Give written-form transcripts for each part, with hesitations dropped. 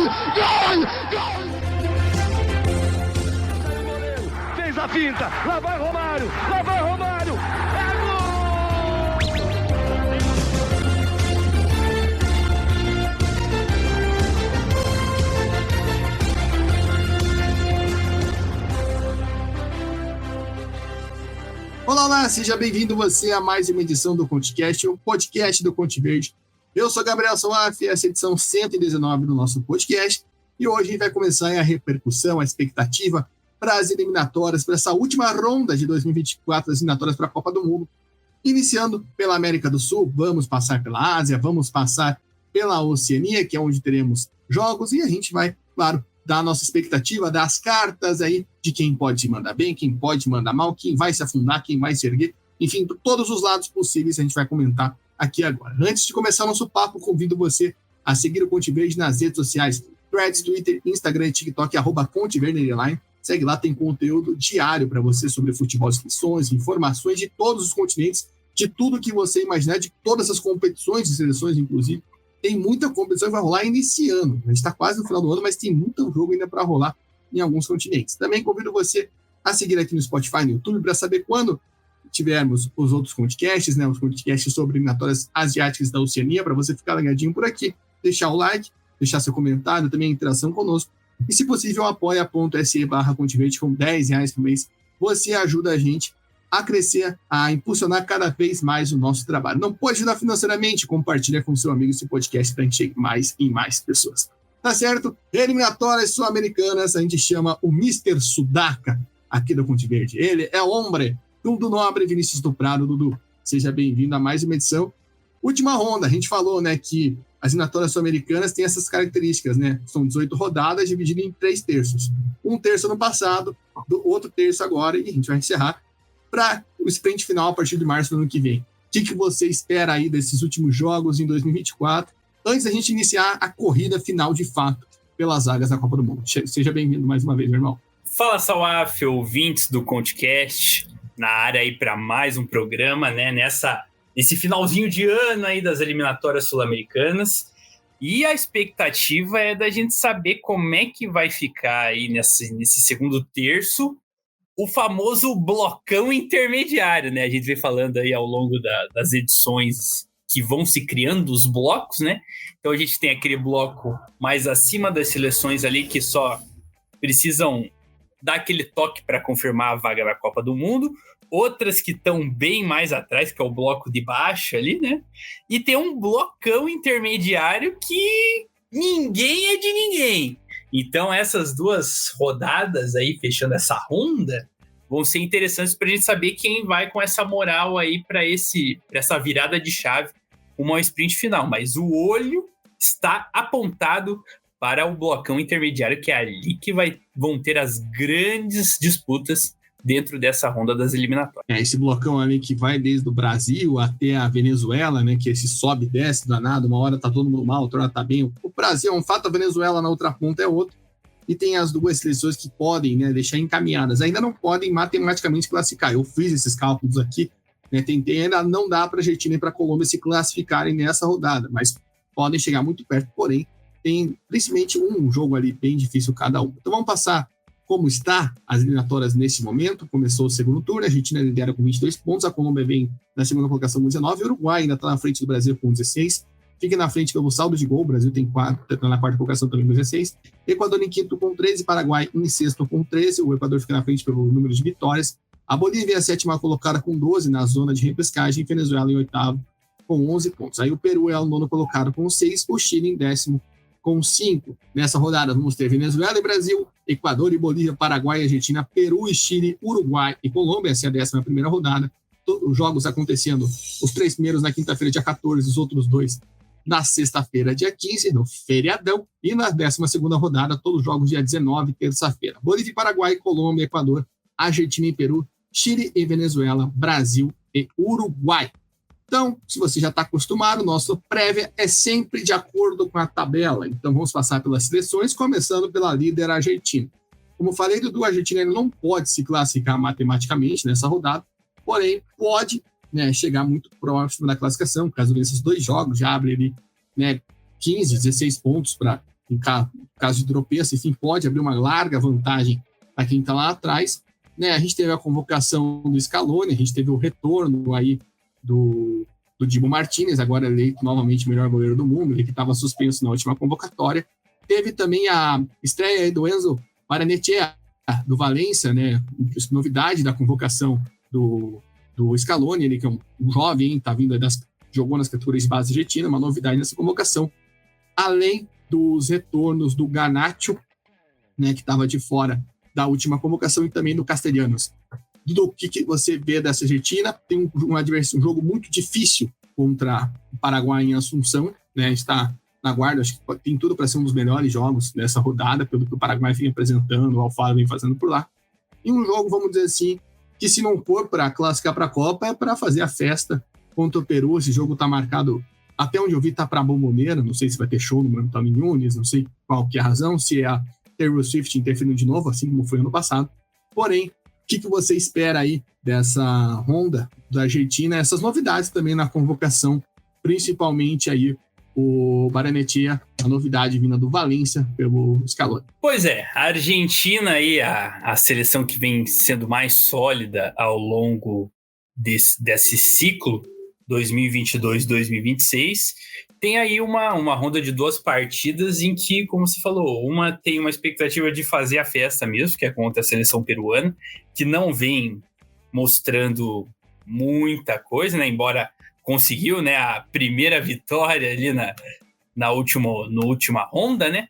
Gol! Fez a finta, lá vai Romário, é gol! Olá, seja bem-vindo você a mais uma edição do ConteCast, o podcast do Conte Verde. Eu sou Gabriel Soaf, essa é a edição 119 do nosso podcast, e hoje a gente vai começar a repercussão, a expectativa para as eliminatórias, para essa última ronda de 2024, as eliminatórias para a Copa do Mundo. Iniciando pela América do Sul, vamos passar pela Ásia, vamos passar pela Oceania, que é onde teremos jogos, e a gente vai, claro, dar a nossa expectativa, dar as cartas aí de quem pode mandar bem, quem pode mandar mal, quem vai se afundar, quem vai se erguer, enfim, todos os lados possíveis a gente vai comentar aqui agora. Antes de começar nosso papo, convido você a seguir o Conte Verde nas redes sociais, Threads, Twitter, Instagram e TikTok, @ConteVerde_. Segue lá, tem conteúdo diário para você sobre futebol, inscrições, informações de todos os continentes, de tudo que você imaginar, de todas as competições de seleções, inclusive. Tem muita competição que vai rolar iniciando. A gente está quase no final do ano, mas tem muito jogo ainda para rolar em alguns continentes. Também convido você a seguir aqui no Spotify, no YouTube, para saber quando tivermos os outros podcasts, né, os podcasts sobre eliminatórias asiáticas da Oceania, para você ficar ligadinho por aqui, deixar o like, deixar seu comentário, também a interação conosco. E, se possível, apoia.se/ConteVerde com R$10 por mês. Você ajuda a gente a crescer, a impulsionar cada vez mais o nosso trabalho. Não pode ajudar financeiramente? Compartilha com seu amigo esse podcast para a gente chegar mais e mais pessoas. Tá certo? Eliminatórias sul-americanas, a gente chama o Mr. Sudaca aqui do Conte Verde. Ele é o homem, Dudu Nobre, Vinícius do Prado. Dudu, seja bem-vindo a mais uma edição. Última ronda, a gente falou, né, que as eliminatórias sul-americanas têm essas características, né? São 18 rodadas divididas em 3 terços. Um terço no passado, do outro terço agora, e a gente vai encerrar para o sprint final a partir de março do ano que vem. O que você espera aí desses últimos jogos em 2024, antes da gente iniciar a corrida final de fato pelas vagas da Copa do Mundo? Seja bem-vindo mais uma vez, meu irmão. Fala, Soaf, ouvintes do ConteCast, na área aí para mais um programa, né, nesse finalzinho de ano aí das eliminatórias sul-americanas. E a expectativa é da gente saber como é que vai ficar aí nesse segundo terço o famoso blocão intermediário, né? A gente vem falando aí ao longo das edições que vão se criando os blocos, né? Então a gente tem aquele bloco mais acima das seleções ali que só precisam dar aquele toque para confirmar a vaga na Copa do Mundo, outras que estão bem mais atrás, que é o bloco de baixo ali, né? E tem um blocão intermediário que ninguém é de ninguém. Então essas duas rodadas aí, fechando essa ronda, vão ser interessantes para a gente saber quem vai com essa moral aí para essa virada de chave rumo ao sprint final. Mas o olho está apontado para o blocão intermediário, que é ali que vão ter as grandes disputas dentro dessa ronda das eliminatórias. Esse blocão ali que vai desde o Brasil até a Venezuela, né, que esse sobe e desce danado, uma hora tá todo mundo mal, outra hora tá bem. O Brasil é um fato, a Venezuela na outra ponta é outro. E tem as duas seleções que podem, né, deixar encaminhadas. Ainda não podem matematicamente classificar. Eu fiz esses cálculos aqui, né, tentei, ainda não dá para a Argentina e para a Colômbia se classificarem nessa rodada, mas podem chegar muito perto, porém, tem principalmente um jogo ali bem difícil cada um. Então vamos passar como está as eliminatórias nesse momento. Começou o segundo turno, a Argentina lidera com 22 pontos, a Colômbia vem na segunda colocação com 19, o Uruguai ainda está na frente do Brasil com 16, fica na frente pelo saldo de gol, o Brasil tem 4, está na quarta colocação também com 16, Equador em quinto com 13, Paraguai em sexto com 13, o Equador fica na frente pelo número de vitórias, a Bolívia é a sétima colocada com 12 na zona de repescagem, Venezuela em oitavo com 11 pontos, aí o Peru é o nono colocado com 6, o Chile em décimo com 5. Nessa rodada vamos ter Venezuela e Brasil, Equador e Bolívia, Paraguai e Argentina, Peru e Chile, Uruguai e Colômbia. Essa é a 11ª rodada. Todos os jogos acontecendo, os 3 primeiros na quinta-feira, dia 14, os outros 2 na sexta-feira, dia 15, no feriadão. E na 12ª rodada, todos os jogos dia 19, terça-feira. Bolívia, Paraguai, Colômbia, Equador, Argentina e Peru, Chile e Venezuela, Brasil e Uruguai. Então, se você já está acostumado, nosso prévia é sempre de acordo com a tabela. Então, vamos passar pelas seleções, começando pela líder Argentina. Como falei, Dudu, a Argentina não pode se classificar matematicamente nessa rodada, porém, pode, né, chegar muito próximo da classificação. Caso desses 2 jogos, já abre ali, né, 15, 16 pontos para ficar caso de tropeço, enfim, pode abrir uma larga vantagem para quem está lá atrás. Né, a gente teve a convocação do Scaloni, a gente teve o retorno aí do Dibu Martínez, agora eleito novamente o melhor goleiro do mundo, ele que estava suspenso na última convocatória. Teve também a estreia aí do Enzo Barrenechea, do Valência, né, novidade da convocação do Scaloni, ele que é um jovem, tá vindo jogou nas categorias de base argentina, uma novidade nessa convocação, além dos retornos do Garnacho, né, que estava de fora da última convocação, e também do Castellanos. Dudu, o que você vê dessa Argentina? Tem um jogo muito difícil contra o Paraguai em Assunção, né? A gente está na guarda, acho que tem tudo para ser um dos melhores jogos dessa rodada, pelo que o Paraguai vem apresentando, o Alfaro vem fazendo por lá. E um jogo, vamos dizer assim, que se não for para classificar para a Copa, é para fazer a festa contra o Peru. Esse jogo está marcado, até onde eu vi, está para a Bomboneira, não sei se vai ter show no Antônio Nunes, não sei qual que é a razão, se é a Taylor Swift interferindo de novo, assim como foi ano passado. Porém, o que você espera aí dessa ronda da Argentina? Essas novidades também na convocação, principalmente aí o Barrenechea, a novidade vinda do Valência pelo Scaloni. Pois é, a Argentina aí, a seleção que vem sendo mais sólida ao longo desse ciclo 2022-2026, tem aí uma ronda de 2 partidas em que, como você falou, uma tem uma expectativa de fazer a festa mesmo, que é contra a seleção peruana, que não vem mostrando muita coisa, né? Embora conseguiu, né, a primeira vitória ali na última ronda, né?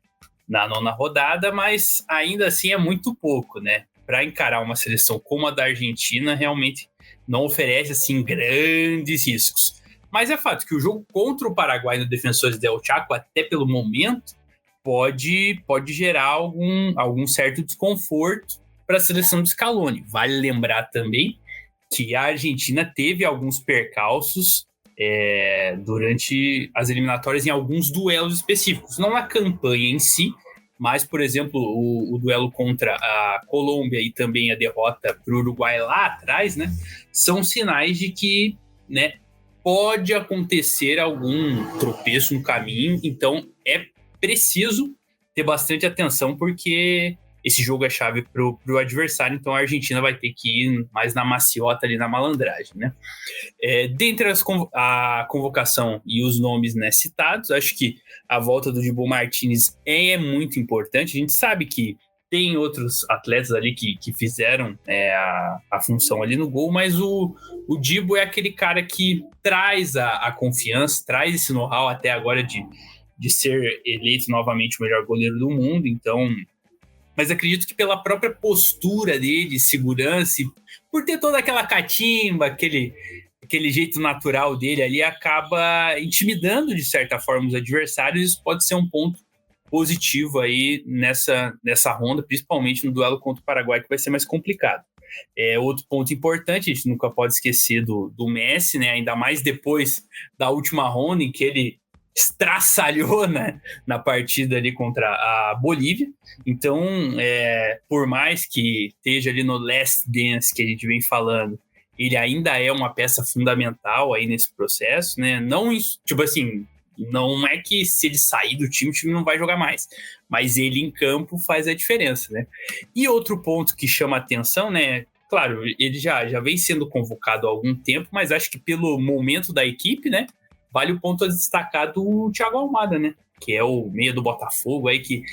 Na 9ª rodada, mas ainda assim é muito pouco, né? Para encarar uma seleção como a da Argentina, realmente não oferece assim grandes riscos. Mas é fato que o jogo contra o Paraguai no Defensores del Chaco, até pelo momento, pode gerar algum certo desconforto para a seleção do Scaloni. Vale lembrar também que a Argentina teve alguns percalços durante as eliminatórias em alguns duelos específicos. Não na campanha em si, mas, por exemplo, o duelo contra a Colômbia e também a derrota para o Uruguai lá atrás, né, são sinais de que, né, pode acontecer algum tropeço no caminho. Então é preciso ter bastante atenção, porque esse jogo é chave para o adversário, então a Argentina vai ter que ir mais na maciota ali, na malandragem, né? Dentre a convocação e os nomes, né, citados, acho que a volta do Dibu Martínez é muito importante. A gente sabe que tem outros atletas ali que fizeram a função ali no gol, mas o Dibu é aquele cara que traz a confiança, traz esse know-how até agora de ser eleito novamente o melhor goleiro do mundo. Então, mas acredito que pela própria postura dele, segurança, e por ter toda aquela catimba, aquele jeito natural dele ali, acaba intimidando de certa forma os adversários. Isso pode ser um ponto positivo aí nessa ronda, principalmente no duelo contra o Paraguai, que vai ser mais complicado. Outro ponto importante, a gente nunca pode esquecer do Messi, né? Ainda mais depois da última ronda, em que ele estraçalhou, né, na partida ali contra a Bolívia. Então, por mais que esteja ali no Last Dance que a gente vem falando, ele ainda é uma peça fundamental aí nesse processo, né? Não, tipo assim, não é que se ele sair do time, o time não vai jogar mais, mas ele em campo faz a diferença, né? E outro ponto que chama atenção, né? Claro, ele já vem sendo convocado há algum tempo, mas acho que pelo momento da equipe, né, vale o ponto a destacar do Thiago Almada, né? Que é o meia do Botafogo aí, que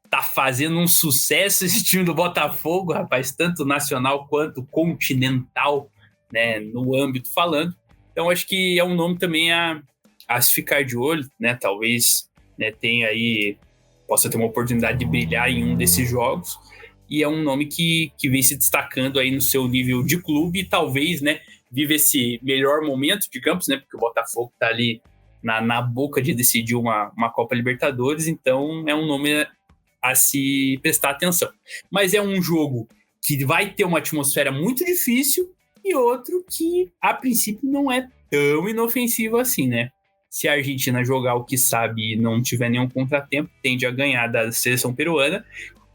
tá fazendo um sucesso esse time do Botafogo, rapaz, tanto nacional quanto continental, né? No âmbito falando. Então acho que é um nome também a se ficar de olho, né? Talvez, né, tenha aí, possa ter uma oportunidade de brilhar em um desses jogos. E é um nome que vem se destacando aí no seu nível de clube e talvez, né, vive esse melhor momento de Campos, né? Porque o Botafogo tá ali na boca de decidir uma Copa Libertadores, então é um nome a se prestar atenção. Mas é um jogo que vai ter uma atmosfera muito difícil e outro que, a princípio, não é tão inofensivo assim, né? Se a Argentina jogar o que sabe e não tiver nenhum contratempo, tende a ganhar da seleção peruana.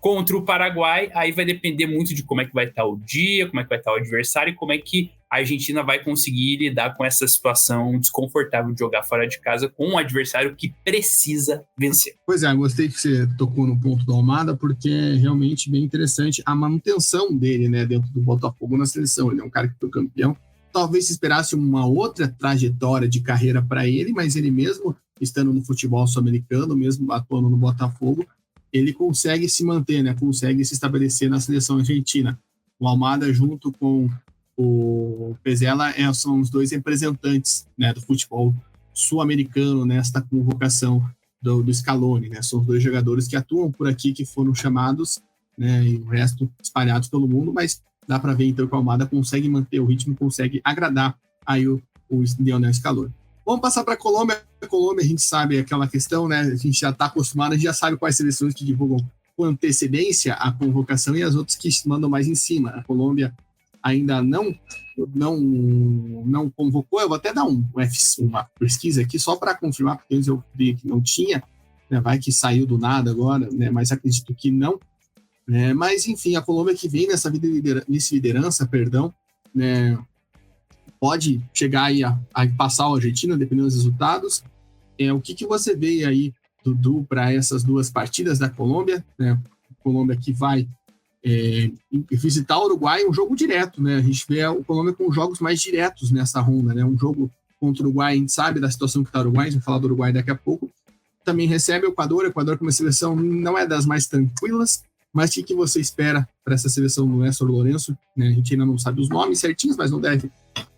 Contra o Paraguai, aí vai depender muito de como é que vai estar o dia, como é que vai estar o adversário e como é que a a Argentina vai conseguir lidar com essa situação desconfortável de jogar fora de casa com um adversário que precisa vencer. Pois é, gostei que você tocou no ponto do Almada, porque é realmente bem interessante a manutenção dele, né, dentro do Botafogo na seleção. Ele é um cara que foi campeão. Talvez se esperasse uma outra trajetória de carreira para ele, mas ele mesmo estando no futebol sul-americano, mesmo atuando no Botafogo, ele consegue se manter, né, consegue se estabelecer na seleção argentina. O Almada, junto com o Pezzella, são os dois representantes, né, do futebol sul-americano nesta convocação do Scaloni, né? São os dois jogadores que atuam por aqui, que foram chamados, né, e o resto espalhados pelo mundo, mas dá para ver então que o Almada consegue manter o ritmo, consegue agradar aí o Lionel Scaloni. Vamos passar para a Colômbia. A Colômbia, a gente sabe aquela questão, né? A gente já está acostumado, a gente já sabe quais seleções que divulgam com antecedência a convocação e as outras que mandam mais em cima. A Colômbia ainda não convocou. Eu vou até dar uma pesquisa aqui só para confirmar, porque eu vi que não tinha, né? Vai que saiu do nada agora, né? Mas acredito que não. Mas, enfim, a Colômbia que vem nessa liderança, né? Pode chegar aí a passar a Argentina, dependendo dos resultados. O que você vê aí, Dudu, para essas duas partidas da Colômbia, né? A Colômbia que vai visitar o Uruguai, um jogo direto, né? A gente vê a Colômbia com jogos mais diretos nessa ronda, né? Um jogo contra o Uruguai, a gente sabe da situação que está o Uruguai, a gente vai falar do Uruguai daqui a pouco. Também recebe o Equador com uma seleção não é das mais tranquilas, mas o que você espera para essa seleção do Néstor Lourenço, né? A gente ainda não sabe os nomes certinhos, mas não deve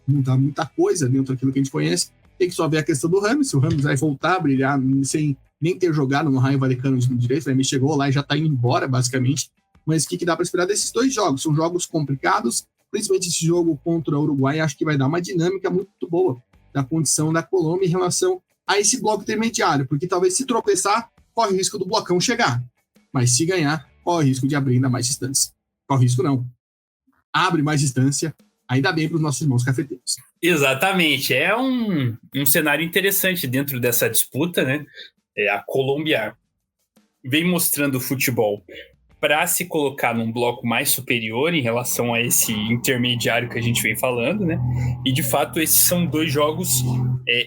mudar muita coisa dentro daquilo que a gente conhece. Tem que só ver a questão do Rames, se o Rames vai voltar a brilhar sem nem ter jogado no Raio Vallecano de direito, ele chegou lá e já está indo embora, basicamente. Mas o que dá para esperar desses dois jogos? São jogos complicados, principalmente esse jogo contra o Uruguai, acho que vai dar uma dinâmica muito boa da condição da Colômbia em relação a esse bloco intermediário, porque talvez se tropeçar, corre o risco do blocão chegar, mas se ganhar, corre o risco de abrir ainda mais distância. Corre o risco não, abre mais distância, ainda bem para os nossos irmãos cafeteiros. Exatamente, é um cenário interessante dentro dessa disputa, né? A Colômbia vem mostrando futebol para se colocar num bloco mais superior em relação a esse intermediário que a gente vem falando, né? E, de fato, esses são dois jogos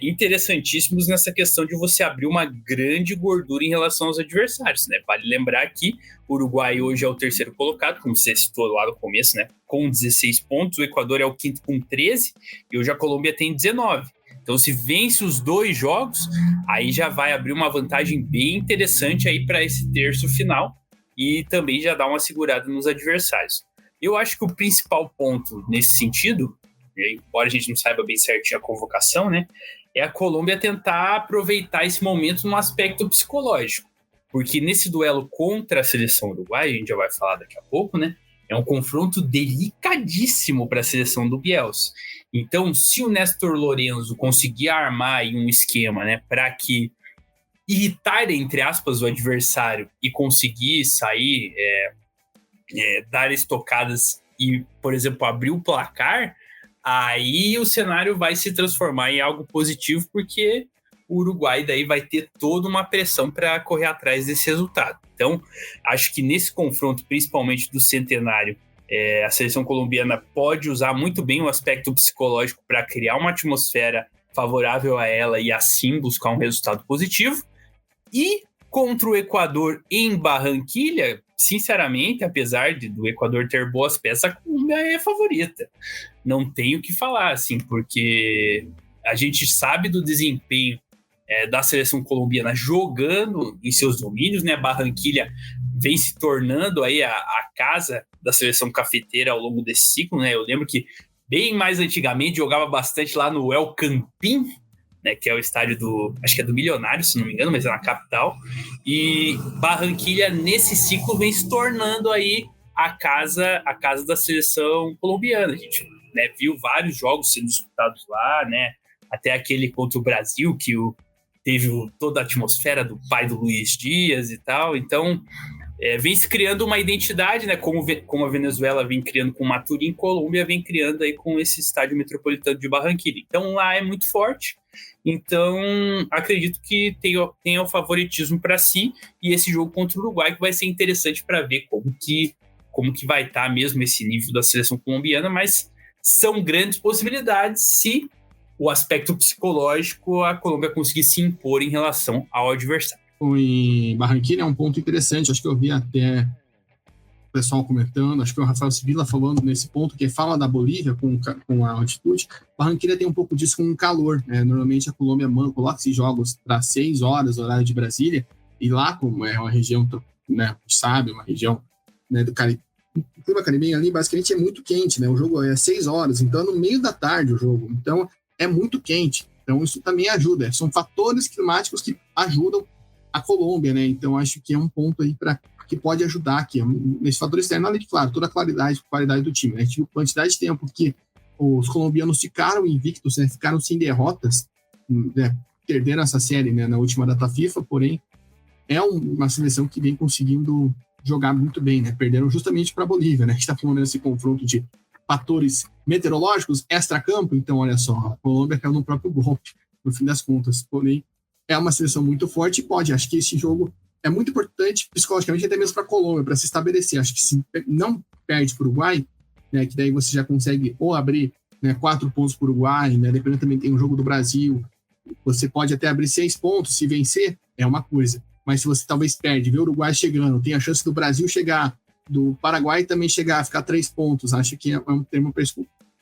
interessantíssimos nessa questão de você abrir uma grande gordura em relação aos adversários, né? Vale lembrar que o Uruguai hoje é o terceiro colocado, como você citou lá no começo, né? Com 16 pontos, o Equador é o quinto com 13 e hoje a Colômbia tem 19. Então, se vence os dois jogos, aí já vai abrir uma vantagem bem interessante aí para esse terço final, e também já dá uma segurada nos adversários. Eu acho que o principal ponto nesse sentido, embora a gente não saiba bem certinho a convocação, né, é a Colômbia tentar aproveitar esse momento no aspecto psicológico. Porque nesse duelo contra a seleção uruguaia, a gente já vai falar daqui a pouco, né, é um confronto delicadíssimo para a seleção do Bielsa. Então, se o Néstor Lourenço conseguir armar aí um esquema, né, para que irritar, entre aspas, o adversário e conseguir sair, dar estocadas e, por exemplo, abrir o placar, aí o cenário vai se transformar em algo positivo, porque o Uruguai daí vai ter toda uma pressão para correr atrás desse resultado. Então, acho que nesse confronto, principalmente do centenário, a seleção colombiana pode usar muito bem o aspecto psicológico para criar uma atmosfera favorável a ela e assim buscar um resultado positivo. E contra o Equador em Barranquilha, sinceramente, apesar do Equador ter boas peças, a Colômbia é favorita. Não tenho o que falar, assim, porque a gente sabe do desempenho da seleção colombiana jogando em seus domínios, né? Barranquilha vem se tornando aí a casa da seleção cafeteira ao longo desse ciclo, né? Eu lembro que bem mais antigamente jogava bastante lá no El Campín, né, que é o estádio acho que é do Milionário, se não me engano, mas é na capital. E Barranquilha, nesse ciclo, vem se tornando aí a casa da seleção colombiana. A gente, né, viu vários jogos sendo disputados lá, né, até aquele contra o Brasil, que teve toda a atmosfera do pai do Luiz Dias e tal. Então, vem se criando uma identidade, né, como a Venezuela vem criando com o Maturín, Colômbia vem criando aí com esse estádio metropolitano de Barranquilla. Então, lá é muito forte. Então, acredito que tenha o favoritismo para si, e esse jogo contra o Uruguai que vai ser interessante para ver como que vai estar mesmo esse nível da seleção colombiana, mas são grandes possibilidades se o aspecto psicológico a Colômbia conseguir se impor em relação ao adversário. Em Barranquilla é um ponto interessante, acho que eu vi até o pessoal comentando, acho que o Rafael Sibila falando nesse ponto, que fala da Bolívia com a altitude. Barranquilla tem um pouco disso com o calor, né? Normalmente a Colômbia coloca esses jogos para 6 horas, horário de Brasília, e lá, como é uma região, né, sabe, uma região, né, do Caribe, o clima caribenho ali basicamente é muito quente, né? O jogo é 6 horas, então é no meio da tarde o jogo, então é muito quente, então isso também ajuda, são fatores climáticos que ajudam a Colômbia, né? Então acho que é um ponto aí que pode ajudar aqui, nesse fator externo, além de, claro, toda a qualidade do time, né? Tipo, a quantidade de tempo que os colombianos ficaram invictos, né? Ficaram sem derrotas, né? Perderam essa série, né? Na última data FIFA, porém é uma seleção que vem conseguindo jogar muito bem, né? Perderam justamente para a Bolívia, né? A gente está falando desse confronto de fatores meteorológicos extra-campo, então olha só, a Colômbia caiu no próprio golpe, no fim das contas, porém é uma seleção muito forte e pode, acho que esse jogo é muito importante psicologicamente até mesmo para a Colômbia, para se estabelecer, acho que se não perde para o Uruguai, né, que daí você já consegue ou abrir, né, 4 pontos para o Uruguai, né, dependendo também tem o jogo do Brasil, você pode até abrir 6 pontos, se vencer é uma coisa, mas se você talvez perde, vê o Uruguai chegando, tem a chance do Brasil chegar, do Paraguai também chegar, ficar 3 pontos, acho que é um termo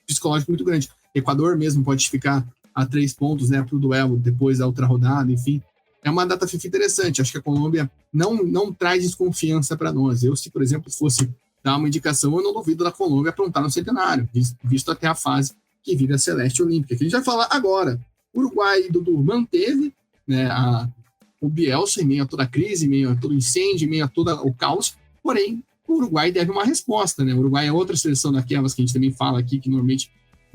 psicológico muito grande. Equador mesmo pode ficar a 3 pontos, né, para o duelo depois da outra rodada, enfim. É uma data FIFA interessante, acho que a Colômbia não traz desconfiança para nós. Eu, se por exemplo fosse dar uma indicação, eu não duvido da Colômbia aprontar no centenário, visto até a fase que vive a Celeste Olímpica, que a gente vai falar agora. O Uruguai, Dudu, manteve, né, o Bielsa em meio a toda a crise, em meio a todo o incêndio, em meio a todo o caos, porém, o Uruguai deve uma resposta, né? O Uruguai é outra seleção daquelas que a gente também fala aqui, que normalmente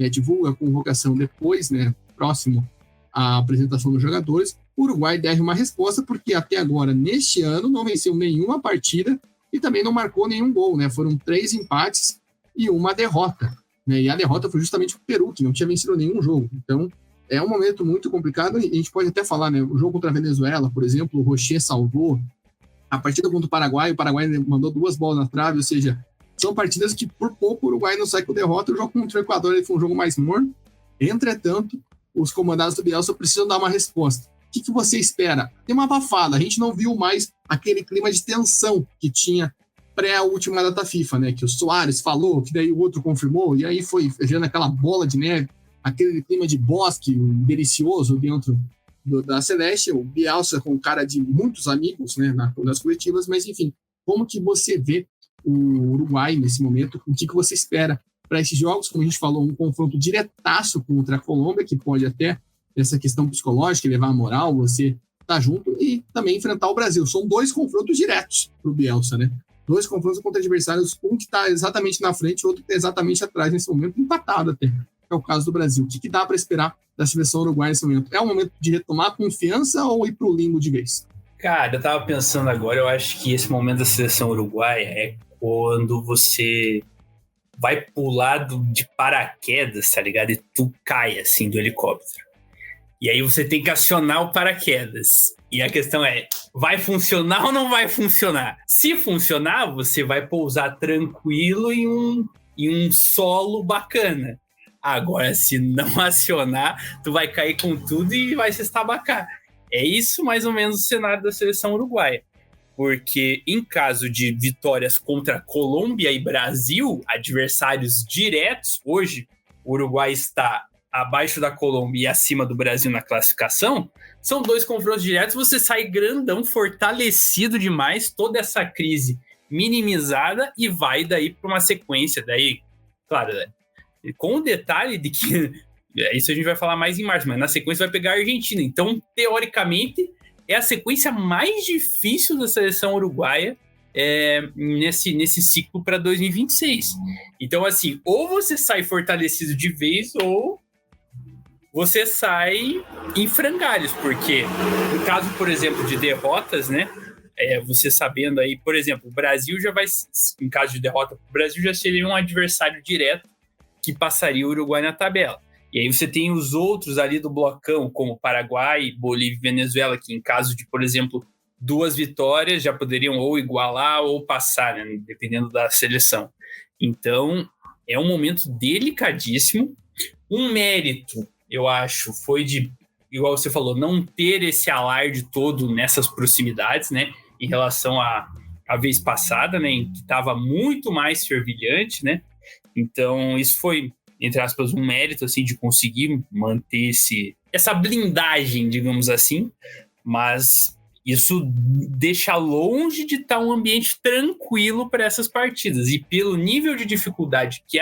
divulga a convocação depois, né, próximo à apresentação dos jogadores. O Uruguai deve uma resposta, porque até agora, neste ano, não venceu nenhuma partida e também não marcou nenhum gol, né? Foram 3 empates e uma derrota, né? E a derrota foi justamente o Peru, que não tinha vencido nenhum jogo. Então, é um momento muito complicado, e a gente pode até falar, né? O jogo contra a Venezuela, por exemplo, o Rocher salvou. A partida contra o Paraguai mandou 2 bolas na trave, ou seja, são partidas que por pouco o Uruguai não sai com derrota. O jogo contra o Equador ele foi um jogo mais morno. Entretanto, os comandados do Bielsa precisam dar uma resposta. O que você espera? Tem uma abafada, a gente não viu mais aquele clima de tensão que tinha pré a última data FIFA, né? Que o Soares falou, que daí o outro confirmou, e aí foi gerando aquela bola de neve, aquele clima de bosque delicioso dentro da Celeste, o Bielsa com cara de muitos amigos, né, nas coletivas, mas enfim, como que você vê o Uruguai nesse momento? O que você espera para esses jogos? Como a gente falou, um confronto diretaço contra a Colômbia, que pode até essa questão psicológica, levar a moral, você tá junto, e também enfrentar o Brasil. São 2 confrontos diretos para o Bielsa, né? 2 confrontos contra adversários, um que está exatamente na frente e outro que está exatamente atrás nesse momento, empatado até. É o caso do Brasil. O que dá para esperar da seleção uruguaia nesse momento? É um momento de retomar confiança ou ir para o limbo de vez? Cara, eu tava pensando agora, eu acho que esse momento da seleção uruguaia é quando você vai pular de paraquedas, tá ligado? E tu cai, assim, do helicóptero. E aí você tem que acionar o paraquedas. E a questão é, vai funcionar ou não vai funcionar? Se funcionar, você vai pousar tranquilo em um solo bacana. Agora, se não acionar, tu vai cair com tudo e vai se estabacar. É isso mais ou menos o cenário da seleção uruguaia. Porque em caso de vitórias contra Colômbia e Brasil, adversários diretos, hoje o Uruguai está abaixo da Colômbia e acima do Brasil na classificação, são 2 confrontos diretos, você sai grandão, fortalecido demais, toda essa crise minimizada e vai daí para uma sequência. Daí, claro, com o detalhe de que, isso a gente vai falar mais em março, mas na sequência vai pegar a Argentina. Então, teoricamente, é a sequência mais difícil da seleção uruguaia nesse ciclo para 2026. Então, assim, ou você sai fortalecido de vez, ou você sai em frangalhos, porque no caso, por exemplo, de derrotas, né, você sabendo aí, por exemplo, o Brasil já vai, em caso de derrota, o Brasil já seria um adversário direto que passaria o Uruguai na tabela. E aí você tem os outros ali do blocão, como Paraguai, Bolívia e Venezuela, que em caso de, por exemplo, 2 vitórias já poderiam ou igualar ou passar, né, dependendo da seleção. Então, é um momento delicadíssimo. Um mérito, eu acho, foi de, igual você falou, não ter esse alarde todo nessas proximidades, né? Em relação à vez passada, né? Em que estava muito mais fervilhante, né? Então, isso foi, entre aspas, um mérito, assim, de conseguir manter essa blindagem, digamos assim. Mas isso deixa longe de estar um ambiente tranquilo para essas partidas. E pelo nível de dificuldade que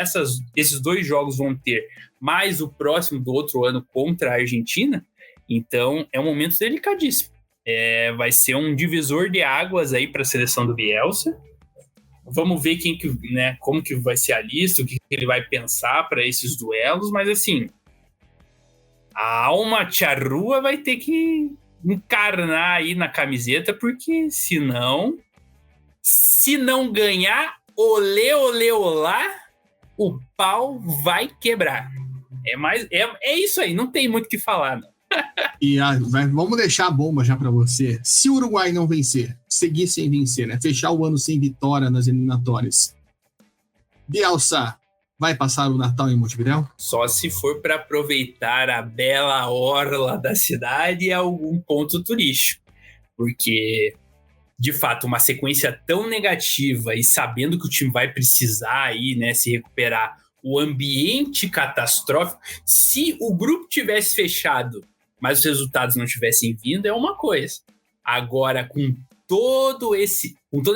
esses 2 jogos vão ter, mais o próximo do outro ano contra a Argentina, então é um momento delicadíssimo. Vai ser um divisor de águas aí para a seleção do Bielsa. Vamos ver como que vai ser a lista, o que ele vai pensar para esses duelos, mas assim, a alma charrua vai ter que encarnar aí na camiseta, porque se não ganhar, olê, olê, olá, o pau vai quebrar. É isso aí, não tem muito o que falar, não. E vamos deixar a bomba já para você. Se o Uruguai não vencer, seguir sem vencer, né? Fechar o ano sem vitória nas eliminatórias, Bielsa vai passar o Natal em Montevidéu? Só se for para aproveitar a bela orla da cidade e algum ponto turístico. Porque, de fato, uma sequência tão negativa e sabendo que o time vai precisar aí, né, se recuperar, o ambiente catastrófico, se o grupo tivesse fechado, mas os resultados não tivessem vindo, é uma coisa. Agora, com toda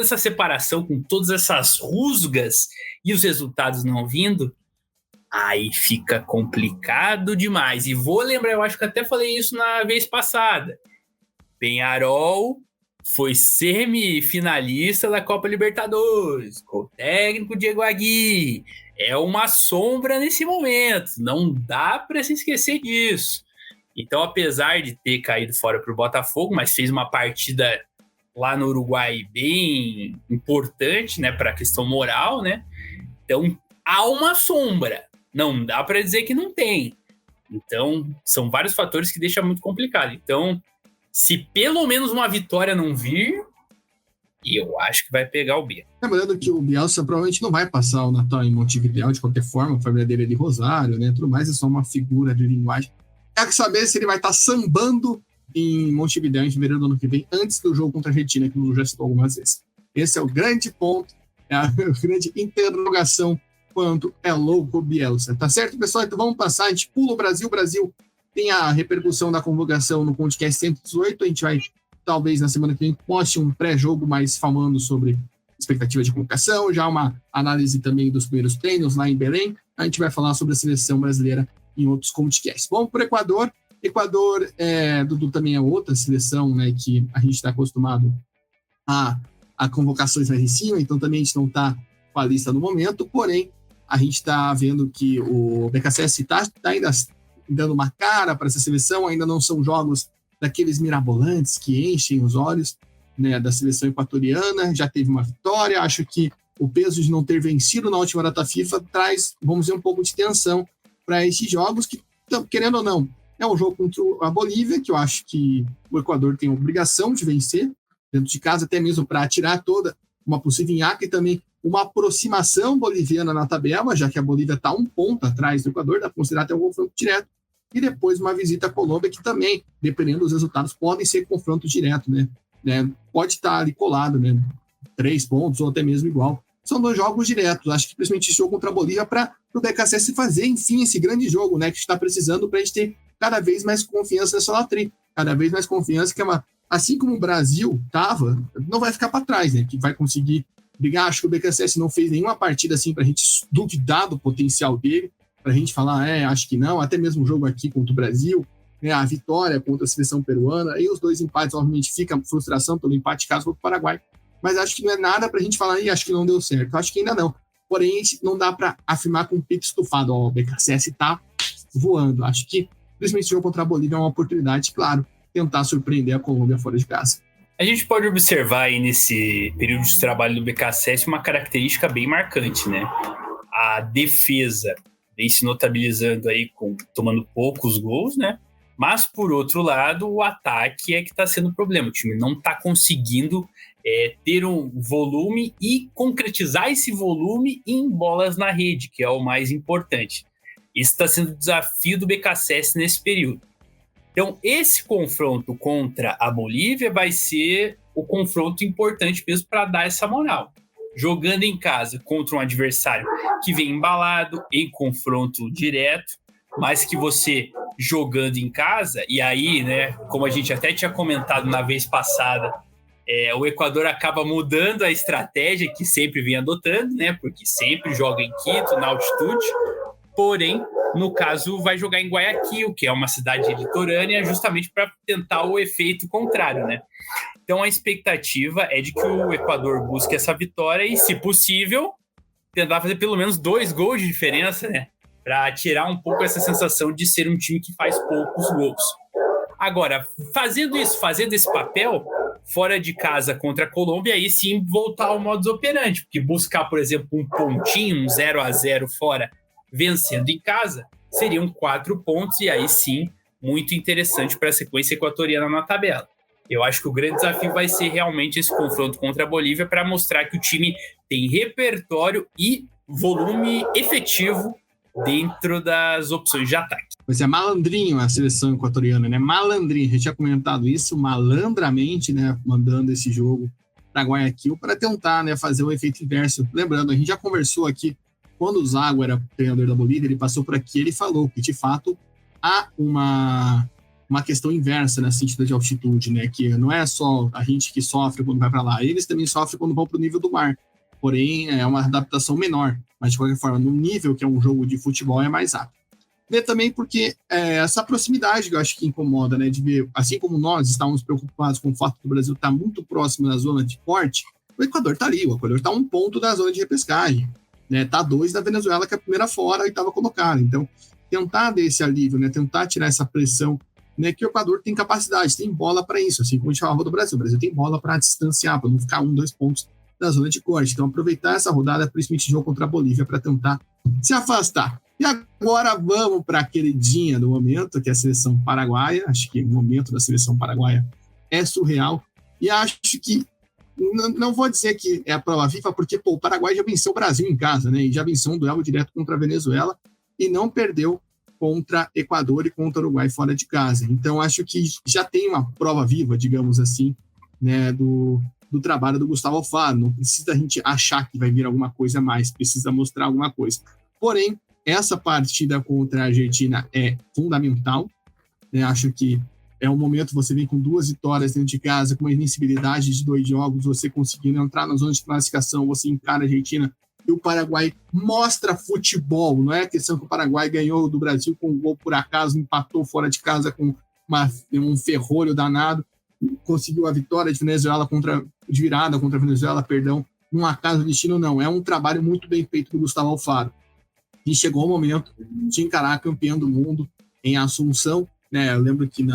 essa separação, com todas essas rusgas e os resultados não vindo, aí fica complicado demais. E vou lembrar, eu acho que até falei isso na vez passada. Peñarol foi semifinalista da Copa Libertadores, com o técnico Diego Aguirre. É uma sombra nesse momento, não dá para se esquecer disso. Então, apesar de ter caído fora para o Botafogo, mas fez uma partida lá no Uruguai bem importante, né, para a questão moral, né? Então, há uma sombra. Não dá para dizer que não tem. Então, são vários fatores que deixam muito complicado. Então, se pelo menos uma vitória não vir, eu acho que vai pegar o B. Lembrando que o Bielsa provavelmente não vai passar o Natal em Montevidéu de qualquer forma, a família dele é de Rosário, né? Tudo mais, é só uma figura de linguagem. Quero saber se ele vai estar sambando em Montevidéu em fevereiro do ano que vem, antes do jogo contra a Argentina, que o Lu já citou algumas vezes. Esse é o grande ponto, é a grande interrogação quanto é louco o Bielsa. Tá certo, pessoal? Então vamos passar, a gente pula o Brasil. O Brasil tem a repercussão da convocação no podcast 118, a gente vai, talvez na semana que vem, poste um pré-jogo mais falando sobre expectativa de convocação, já uma análise também dos primeiros treinos lá em Belém. A gente vai falar sobre a seleção brasileira em outros podcasts. Vamos para o Equador. Equador, Dudu, também é outra seleção, né, que a gente está acostumado a convocações mais em cima, então também a gente não está com a lista no momento, porém a gente está vendo que o BKSS está ainda dando uma cara para essa seleção, ainda não são jogos daqueles mirabolantes que enchem os olhos, né, da seleção equatoriana, já teve uma vitória, acho que o peso de não ter vencido na última data FIFA traz, vamos dizer, um pouco de tensão para esses jogos, que, querendo ou não, é um jogo contra a Bolívia, que eu acho que o Equador tem a obrigação de vencer, dentro de casa, até mesmo para tirar toda uma possível nhaca e também uma aproximação boliviana na tabela, já que a Bolívia está um ponto atrás do Equador, dá para considerar até um confronto direto, e depois uma visita à Colômbia, que também, dependendo dos resultados, podem ser confronto direto, né? Pode estar ali colado, né? 3 pontos ou até mesmo igual. São 2 jogos diretos. Acho que principalmente esse jogo contra a Bolívia para o BKSS fazer, enfim, esse grande jogo, né? Que está precisando para a gente ter cada vez mais confiança nessa latri. Cada vez mais confiança que assim como o Brasil estava, não vai ficar para trás, né? Que vai conseguir brigar. Acho que o BKSS não fez nenhuma partida assim para a gente duvidar do potencial dele, para a gente falar, acho que não. Até mesmo o jogo aqui contra o Brasil, né? A vitória contra a seleção peruana, e os 2 empates, obviamente, fica frustração pelo empate caso contra o Paraguai. Mas acho que não é nada para a gente falar, acho que não deu certo. Acho que ainda não. Porém, não dá para afirmar com o peito estufado, o BKSS está voando. Acho que, principalmente esse jogo contra a Bolívia, é uma oportunidade, claro, tentar surpreender a Colômbia fora de casa. A gente pode observar aí nesse período de trabalho do BKSS uma característica bem marcante, né? A defesa vem se notabilizando aí, tomando poucos gols, né? Mas, por outro lado, o ataque é que está sendo o problema. O time não está conseguindo ter um volume e concretizar esse volume em bolas na rede, que é o mais importante. Isso está sendo o desafio do BKSS nesse período. Então, esse confronto contra a Bolívia vai ser o confronto importante mesmo para dar essa moral. Jogando em casa contra um adversário que vem embalado, em confronto direto, mas que você jogando em casa, e aí, né, como a gente até tinha comentado na vez passada, o Equador acaba mudando a estratégia que sempre vem adotando, né, porque sempre joga em Quito, na altitude, porém, no caso, vai jogar em Guayaquil, que é uma cidade litorânea, justamente para tentar o efeito contrário, né? Então, a expectativa é de que o Equador busque essa vitória e, se possível, tentar fazer pelo menos 2 gols de diferença, né? Para tirar um pouco essa sensação de ser um time que faz poucos gols. Agora, fazendo esse papel, fora de casa contra a Colômbia, aí sim voltar ao modus operandi, porque buscar, por exemplo, um pontinho, um 0-0 fora, vencendo em casa, seriam 4 pontos, e aí sim, muito interessante para a sequência equatoriana na tabela. Eu acho que o grande desafio vai ser realmente esse confronto contra a Bolívia para mostrar que o time tem repertório e volume efetivo dentro das opções de ataque. Pois é, malandrinho a seleção equatoriana, né? Malandrinho, a gente tinha comentado isso, malandramente, né? Mandando esse jogo para Guayaquil para tentar, né, fazer o efeito inverso. Lembrando, a gente já conversou aqui, quando o Zago era treinador da Bolívia, ele passou por aqui, ele falou que, de fato, há uma questão inversa nessa sentido de altitude, né? Que não é só a gente que sofre quando vai para lá, eles também sofrem quando vão para o nível do mar. Porém, é uma adaptação menor. Mas, de qualquer forma, no nível que é um jogo de futebol, é mais rápido. Vê também porque essa proximidade que eu acho que incomoda, né? De ver, assim como nós estávamos preocupados com o fato do Brasil estar muito próximo da zona de corte, o Equador está ali. O Equador está 1 ponto da zona de repescagem. Né? Está 2 da Venezuela, que é a primeira fora e estava colocada. Então, tentar dar esse alívio, né? Tentar tirar essa pressão, né? Que o Equador tem capacidade, tem bola para isso. Assim como a gente falava do Brasil. O Brasil tem bola para distanciar, para não ficar 1, 2 pontos da zona de corte. Então, aproveitar essa rodada, principalmente jogo contra a Bolívia, para tentar se afastar. E agora vamos para a queridinha do momento, que é a seleção paraguaia. Acho que o momento da seleção paraguaia é surreal. E acho que, não vou dizer que é a prova FIFA, porque o Paraguai já venceu o Brasil em casa, né? E já venceu um duelo direto contra a Venezuela e não perdeu contra Equador e contra o Uruguai fora de casa. Então, acho que já tem uma prova viva, digamos assim, né, do trabalho do Gustavo Alfaro. Não precisa a gente achar que vai vir alguma coisa a mais, precisa mostrar alguma coisa. Porém, essa partida contra a Argentina é fundamental, né? Acho que é um momento, você vem com 2 vitórias dentro de casa, com uma invencibilidade de 2 jogos, você conseguindo entrar na zona de classificação, você encara a Argentina e o Paraguai mostra futebol. Não é questão que o Paraguai ganhou do Brasil com um gol por acaso, empatou fora de casa com um ferrolho danado, conseguiu a vitória de Venezuela de virada contra a Venezuela, perdão, num acaso do destino, não. É um trabalho muito bem feito do Gustavo Alfaro. E chegou o momento de encarar a campeã do mundo em Assunção, né? Eu lembro que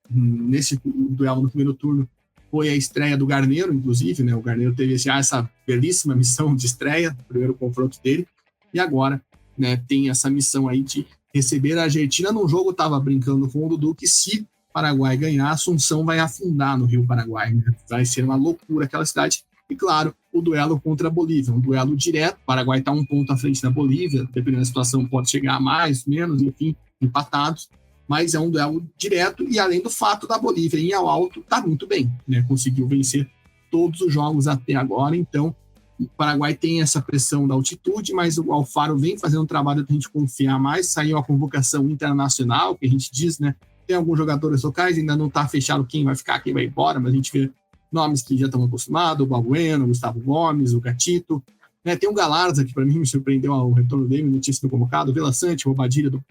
nesse duelo no primeiro turno foi a estreia do Garneiro, inclusive, né? O Garneiro teve essa belíssima missão de estreia, primeiro confronto dele, e agora, né, tem essa missão aí de receber a Argentina num jogo. Estava brincando com o Dudu que, se o Paraguai ganhar, Assunção vai afundar no Rio Paraguai, né? Vai ser uma loucura aquela cidade. E, claro, o duelo contra a Bolívia, um duelo direto. O Paraguai está 1 ponto à frente da Bolívia, dependendo da situação, pode chegar a mais, menos, enfim, empatados. Mas é um duelo direto, e além do fato da Bolívia ir ao alto, está muito bem, né? Conseguiu vencer todos os jogos até agora. Então, o Paraguai tem essa pressão da altitude, mas o Alfaro vem fazendo um trabalho para a gente confiar mais. Saiu a convocação internacional, que a gente diz, né? Tem alguns jogadores locais, ainda não está fechado quem vai ficar, quem vai embora, mas a gente vê nomes que já estão acostumados: o Balbuena, o Gustavo Gomes, o Gatito, né? Tem o Galarza, que para mim me surpreendeu ao retorno dele, não tinha sido convocado, o Vila Sante, o Bobadilha do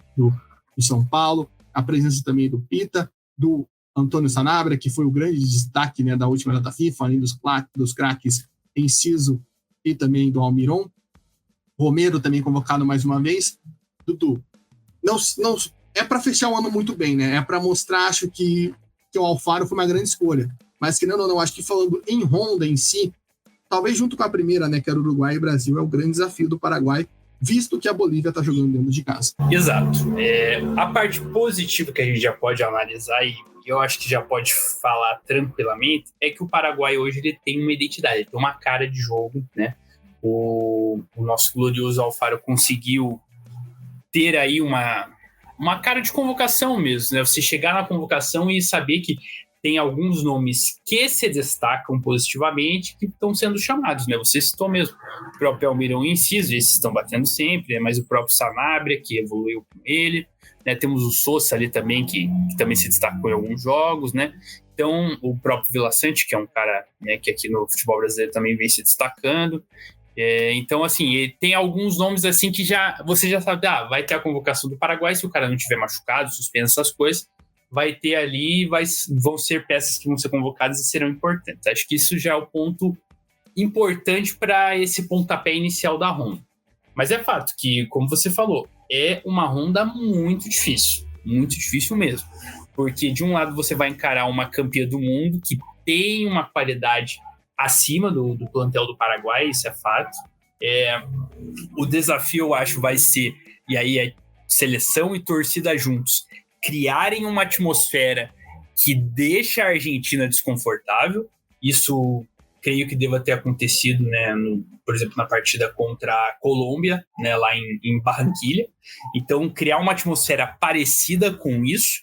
São Paulo, a presença também do Pita, do Antônio Sanabria, que foi o grande destaque, né, da última data FIFA, além dos craques Enciso e também do Almiron. Romero também convocado mais uma vez. Dudu, não é para fechar o ano muito bem, né? É para mostrar, acho que o Alfaro foi uma grande escolha. Mas, querendo ou não, acho que falando em Honda em si, talvez junto com a primeira, né, que era Uruguai e Brasil, é o grande desafio do Paraguai, visto que a Bolívia está jogando dentro de casa. Exato. A parte positiva que a gente já pode analisar, e eu acho que já pode falar tranquilamente, é que o Paraguai hoje ele tem uma identidade, ele tem uma cara de jogo, né? O nosso glorioso Alfaro conseguiu ter aí uma cara de convocação mesmo, né? Você chegar na convocação e saber que tem alguns nomes que se destacam positivamente que estão sendo chamados, né? Você citou mesmo o próprio Almirão e Enciso, esses estão batendo sempre, né? Mas o próprio Sanabria, que evoluiu com ele, né? Temos o Sousa ali também, que também se destacou em alguns jogos, né? Então, o próprio Vila Sante, que é um cara, né, que aqui no futebol brasileiro também vem se destacando. Então, assim, tem alguns nomes assim que você já sabe, vai ter a convocação do Paraguai, se o cara não tiver machucado, suspenso essas coisas, vai ter ali, vão ser peças que vão ser convocadas e serão importantes. Acho que isso já é o ponto importante para esse pontapé inicial da ronda. Mas é fato que, como você falou, é uma ronda muito difícil mesmo. Porque, de um lado, você vai encarar uma campeã do mundo que tem uma qualidade acima do plantel do Paraguai, isso é fato. O desafio, eu acho, vai ser, e aí é seleção e torcida juntos, criarem uma atmosfera que deixa a Argentina desconfortável. Isso creio que deva ter acontecido, né, por exemplo, na partida contra a Colômbia, né, lá em Barranquilla. Então, criar uma atmosfera parecida com isso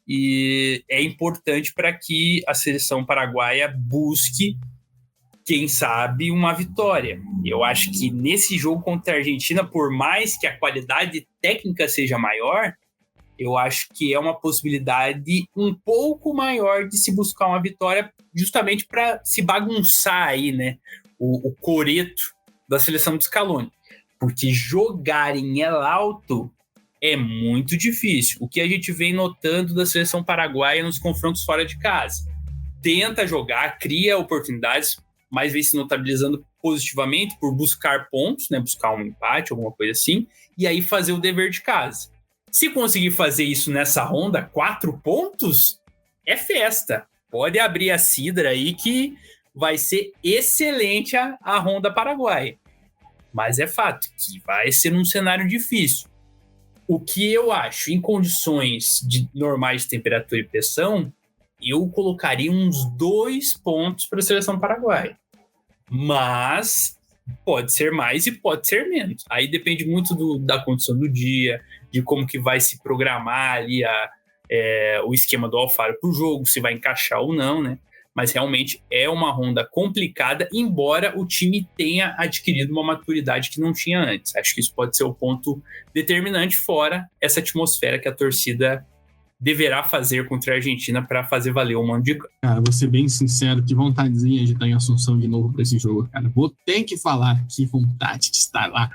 e é importante para que a seleção paraguaia busque, quem sabe, uma vitória. Eu acho que nesse jogo contra a Argentina, por mais que a qualidade técnica seja maior, eu acho que é uma possibilidade um pouco maior de se buscar uma vitória, justamente para se bagunçar aí, né, o coreto da seleção de Scaloni. Porque jogar em El Alto é muito difícil. O que a gente vem notando da seleção paraguaia nos confrontos fora de casa. Tenta jogar, cria oportunidades, mas vem se notabilizando positivamente por buscar pontos, né, buscar um empate, alguma coisa assim, e aí fazer o dever de casa. Se conseguir fazer isso nessa ronda, 4 pontos, é festa. Pode abrir a cidra aí que vai ser excelente a ronda paraguaia. Mas é fato que vai ser num cenário difícil. O que eu acho, em condições normais de temperatura e pressão, eu colocaria uns 2 pontos para a seleção paraguaia. Mas pode ser mais e pode ser menos. Aí depende muito da condição do dia, de como que vai se programar ali o esquema do Alfaro para o jogo, se vai encaixar ou não, né? Mas realmente é uma ronda complicada, embora o time tenha adquirido uma maturidade que não tinha antes. Acho que isso pode ser o ponto determinante, fora essa atmosfera que a torcida deverá fazer contra a Argentina para fazer valer o mando de campo. Cara, vou ser bem sincero, que vontadezinha de estar em Assunção de novo para esse jogo, cara. Ter que falar que vontade de estar lá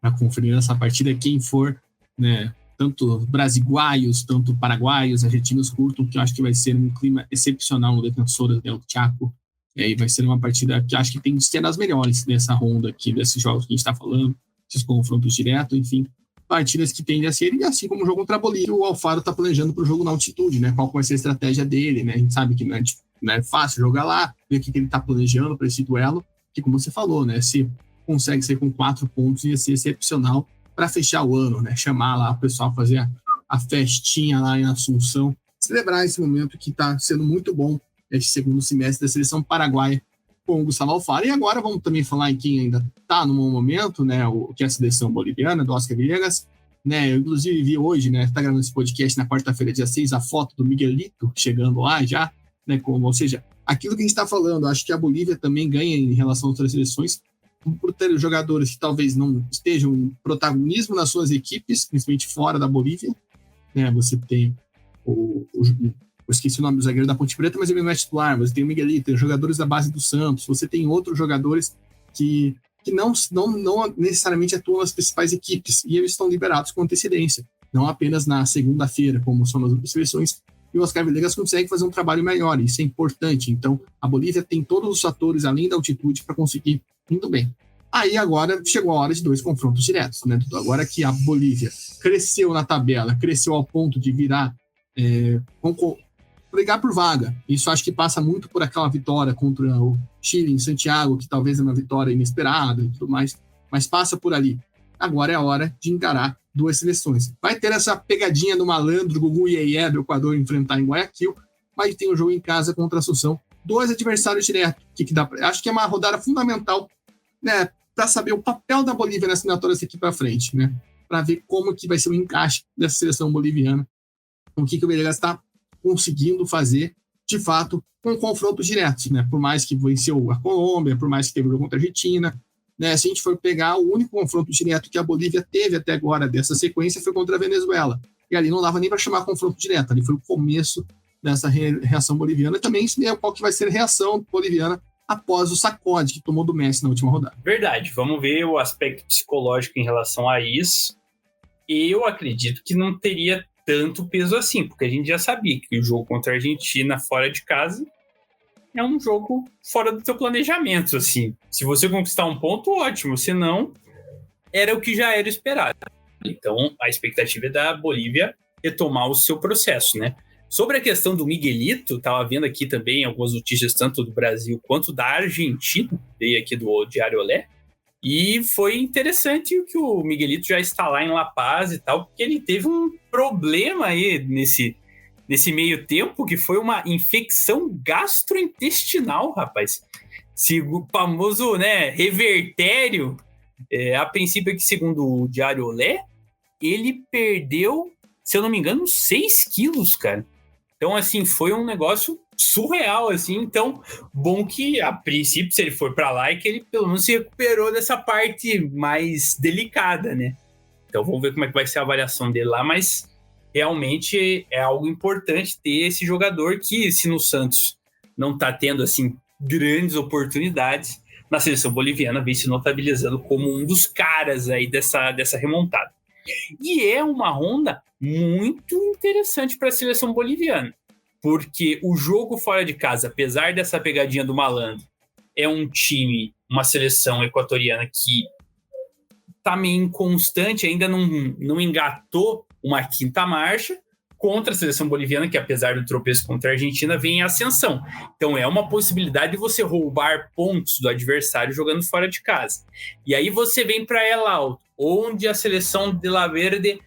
para conferir essa partida, quem for, né, tanto brasiguaios, tanto paraguaios, argentinos curtam, que eu acho que vai ser um clima excepcional no Defensores del Chaco. E aí vai ser uma partida que eu acho que tem de ser das melhores dessa ronda aqui, desses jogos que a gente está falando, esses confrontos diretos, enfim, partidas que tendem a ser, e assim como o jogo contra a Bolívia, o Alfaro está planejando para o jogo na altitude, né? Qual vai ser a estratégia dele, né? A gente sabe que não é fácil jogar lá, ver o que ele está planejando para esse duelo, que como você falou, né? Se consegue ser com 4 pontos, ia ser excepcional para fechar o ano, né? Chamar lá o pessoal, fazer a festinha lá em Assunção, celebrar esse momento que está sendo muito bom, esse segundo semestre da seleção paraguaia com o Gustavo Alfaro. E agora vamos também falar em quem ainda está no bom momento, né? Que é a seleção boliviana, do Oscar Villegas, né? Eu, inclusive, vi hoje, né? Está gravando esse podcast na quarta-feira, dia 6, a foto do Miguelito chegando lá já, né? Ou seja, aquilo que a gente está falando, acho que a Bolívia também ganha em relação às outras seleções, por ter jogadores que talvez não estejam em protagonismo nas suas equipes, principalmente fora da Bolívia, né? Você tem eu esqueci o nome do zagueiro da Ponte Preta, mas ele não é titular. Você tem o Miguelito, tem jogadores da base do Santos, você tem outros jogadores que não necessariamente atuam nas principais equipes, e eles estão liberados com antecedência, não apenas na segunda-feira, como são nas outras seleções, e o Oscar Villegas consegue fazer um trabalho melhor, isso é importante. Então, a Bolívia tem todos os fatores, além da altitude, para conseguir muito bem. Aí agora chegou a hora de 2 confrontos diretos, né? Agora que a Bolívia cresceu na tabela, cresceu ao ponto de virar brigar por vaga. Isso acho que passa muito por aquela vitória contra o Chile em Santiago, que talvez é uma vitória inesperada e tudo mais, mas passa por ali. Agora é a hora de encarar 2 seleções. Vai ter essa pegadinha do malandro Gugu e Iê do Equador enfrentar em Guayaquil, mas tem um jogo em casa contra a Assunção. 2 adversários diretos. Acho que é uma rodada fundamental, né, para saber o papel da Bolívia nas eliminatórias daqui para frente, né? Para ver como que vai ser o encaixe dessa seleção boliviana, o que o Villegas está conseguindo fazer, de fato, com confrontos diretos, né? Por mais que venceu a Colômbia, por mais que teve o jogo contra a Argentina, né? Se a gente for pegar, o único confronto direto que a Bolívia teve até agora dessa sequência foi contra a Venezuela. E ali não dava nem para chamar confronto direto, ali foi o começo dessa reação boliviana. Também é qual que vai ser a reação boliviana após o sacode que tomou do Messi na última rodada. Verdade, vamos ver o aspecto psicológico em relação a isso. Eu acredito que não teria tanto peso assim, porque a gente já sabia que o jogo contra a Argentina fora de casa é um jogo fora do seu planejamento, assim. Se você conquistar um ponto, ótimo, senão era o que já era esperado. Então, a expectativa é da Bolívia retomar o seu processo, né? Sobre a questão do Miguelito, estava vendo aqui também algumas notícias tanto do Brasil quanto da Argentina, veio aqui do Diário Olé, e foi interessante que o Miguelito já está lá em La Paz e tal, porque ele teve um problema aí nesse meio tempo, que foi uma infecção gastrointestinal, rapaz. O famoso, né, revertério, a princípio aqui, segundo o Diário Olé, ele perdeu, se eu não me engano, 6 quilos, cara. Então, assim, foi um negócio surreal, assim. Então, bom que, a princípio, se ele for para lá, é que ele pelo menos se recuperou dessa parte mais delicada, né? Então, vamos ver como é que vai ser a avaliação dele lá, mas realmente é algo importante ter esse jogador que, se no Santos não tá tendo, assim, grandes oportunidades, na seleção boliviana vem se notabilizando como um dos caras aí dessa remontada. E é uma ronda muito interessante para a seleção boliviana, porque o jogo fora de casa, apesar dessa pegadinha do malandro, é um time, uma seleção equatoriana que está meio inconstante, ainda não engatou uma quinta marcha, contra a seleção boliviana, que apesar do tropeço contra a Argentina, vem em ascensão. Então é uma possibilidade de você roubar pontos do adversário jogando fora de casa. E aí você vem para El Alto, onde a seleção de La Verde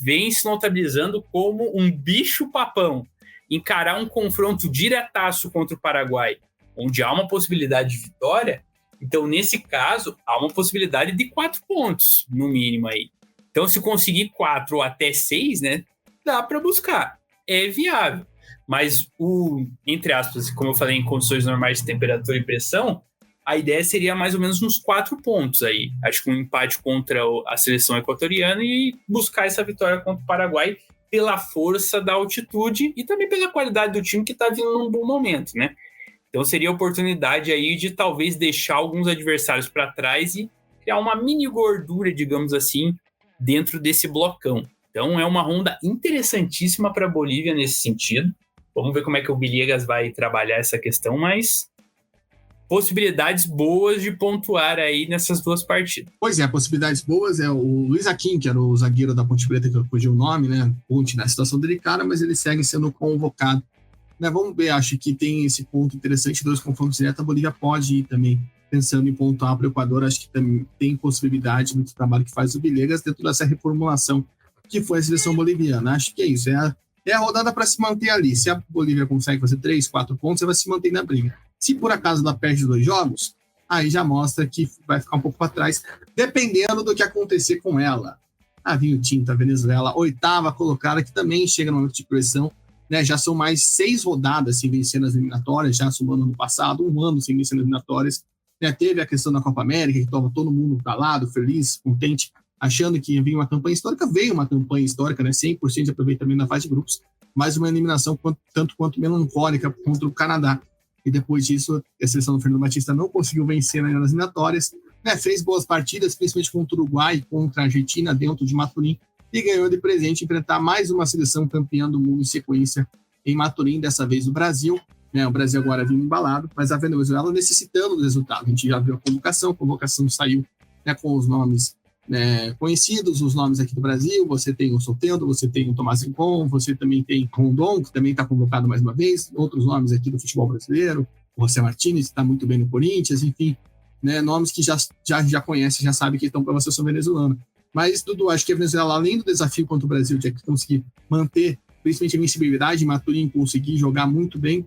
vem se notabilizando como um bicho-papão. Encarar um confronto diretaço contra o Paraguai, onde há uma possibilidade de vitória, então nesse caso há uma possibilidade de 4 pontos, no mínimo aí. Então se conseguir 4 ou até 6, né, dá para buscar, é viável. Mas entre aspas, como eu falei, em condições normais de temperatura e pressão, a ideia seria mais ou menos uns 4 pontos aí. Acho que um empate contra a seleção equatoriana e buscar essa vitória contra o Paraguai pela força da altitude e também pela qualidade do time que está vindo num bom momento, né? Então seria a oportunidade aí de talvez deixar alguns adversários para trás e criar uma mini gordura, digamos assim, dentro desse blocão. Então é uma ronda interessantíssima para a Bolívia nesse sentido. Vamos ver como é que o Villegas vai trabalhar essa questão, mas possibilidades boas de pontuar aí nessas duas partidas. Pois é, possibilidades boas. É o Luiz Aquim, que era o zagueiro da Ponte Preta, que eu fugi o nome, né? Ponte na situação delicada, mas ele segue sendo convocado. Né, vamos ver, acho que tem esse ponto interessante, 2 confrontos diretos. A Bolívia pode ir também pensando em pontuar para o Equador. Acho que também tem possibilidade no trabalho que faz o Villegas dentro dessa reformulação que foi a seleção boliviana. Acho que é isso. É a rodada para se manter ali. Se a Bolívia consegue fazer 3, 4 pontos, ela vai se manter na briga. Se por acaso ela perde 2 jogos, aí já mostra que vai ficar um pouco para trás, dependendo do que acontecer com ela. A Vinho Tinto, a Venezuela, 8ª colocada, que também chega no momento de pressão, né? Já são mais 6 rodadas sem vencer nas eliminatórias, já somando ano passado, 1 ano sem vencer nas eliminatórias. Né? Teve a questão da Copa América, que estava todo mundo calado, feliz, contente, achando que ia vir uma campanha histórica. Veio uma campanha histórica, né? 100% de aproveitamento na fase de grupos, mas uma eliminação tanto quanto melancólica contra o Canadá. E depois disso, a seleção do Fernando Batista não conseguiu vencer nas eliminatórias, né? Fez boas partidas, principalmente contra o Uruguai, contra a Argentina, dentro de Maturim, e ganhou de presente enfrentar mais uma seleção campeã do mundo em sequência em Maturim, dessa vez o Brasil. Né? O Brasil agora vindo embalado, mas a Venezuela necessitando do resultado. A gente já viu a convocação saiu, né, com os nomes, né, conhecidos, os nomes aqui do Brasil. Você tem o Soteldo, você tem o Tomás Rincon, você também tem Rondon, que também está convocado mais uma vez, outros nomes aqui do futebol brasileiro, o José Martínez, que está muito bem no Corinthians, enfim, né, nomes que já conhece, já sabe que estão para a seleção venezuelana. Mas, Dudu, acho que a Venezuela, além do desafio contra o Brasil, de conseguir manter principalmente a invencibilidade de Maturin conseguir jogar muito bem,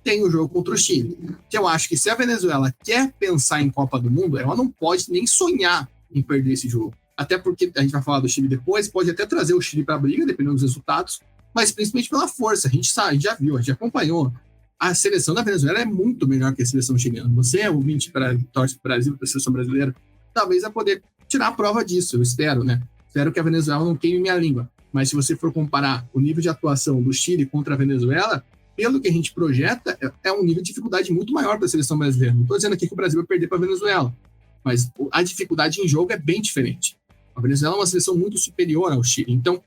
tem o jogo contra o Chile. Que eu acho que se a Venezuela quer pensar em Copa do Mundo, ela não pode nem sonhar em perder esse jogo. Até porque a gente vai falar do Chile depois, pode até trazer o Chile para a briga, dependendo dos resultados, mas principalmente pela força. A gente sabe, a gente já viu, a gente acompanhou. A seleção da Venezuela é muito melhor que a seleção chilena. Você é ouvinte para torce para o Brasil, para a seleção brasileira, talvez vai poder tirar a prova disso, eu espero, né? Espero que a Venezuela não queime minha língua. Mas se você for comparar o nível de atuação do Chile contra a Venezuela, pelo que a gente projeta, é um nível de dificuldade muito maior para a seleção brasileira. Não estou dizendo aqui que o Brasil vai perder para a Venezuela, mas a dificuldade em jogo é bem diferente. A Venezuela é uma seleção muito superior ao Chile. Então,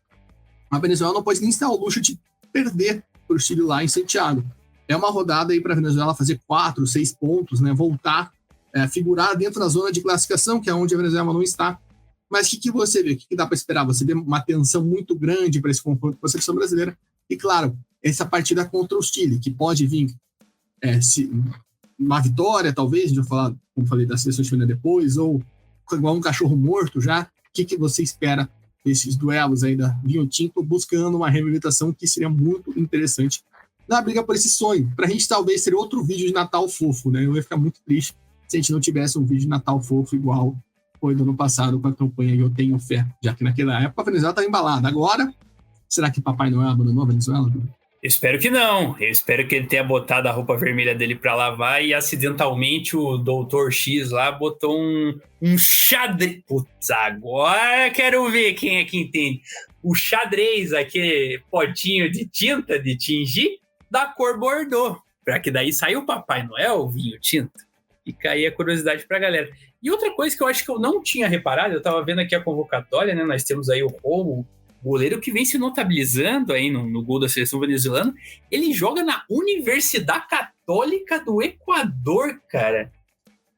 a Venezuela não pode nem se dar ao luxo de perder para o Chile lá em Santiago. É uma rodada aí para a Venezuela fazer 4, 6 pontos, né? Voltar, figurar dentro da zona de classificação, que é onde a Venezuela não está. Mas o que você vê? O que dá para esperar? Você vê uma tensão muito grande para esse confronto com a seleção brasileira. E, claro, essa partida contra o Chile, que pode vir uma vitória, talvez, a gente vai falar, como falei, da seleção chilena depois, ou igual um cachorro morto já. O que você espera desses duelos aí da Vinotinto, buscando uma reabilitação que seria muito interessante na briga por esse sonho? Para a gente talvez ter outro vídeo de Natal fofo, né? Eu ia ficar muito triste se a gente não tivesse um vídeo de Natal fofo igual foi do ano passado com a campanha Eu Tenho Fé, já que naquela época a Venezuela estava embalada. Agora, será que Papai Noel abandonou a Venezuela? Eu espero que não. Eu espero que ele tenha botado a roupa vermelha dele para lavar e acidentalmente o Dr. X lá botou um xadrez. Putz, agora quero ver quem é que entende. O xadrez, aquele potinho de tinta de tingir da cor Bordeaux. Para que daí saia o Papai Noel, vinho tinta. Fica aí a curiosidade pra galera. E outra coisa que eu acho que eu não tinha reparado, eu tava vendo aqui a convocatória, né? Nós temos aí o Romo, goleiro que vem se notabilizando aí no gol da seleção venezuelana. Ele joga na Universidade Católica do Equador, cara.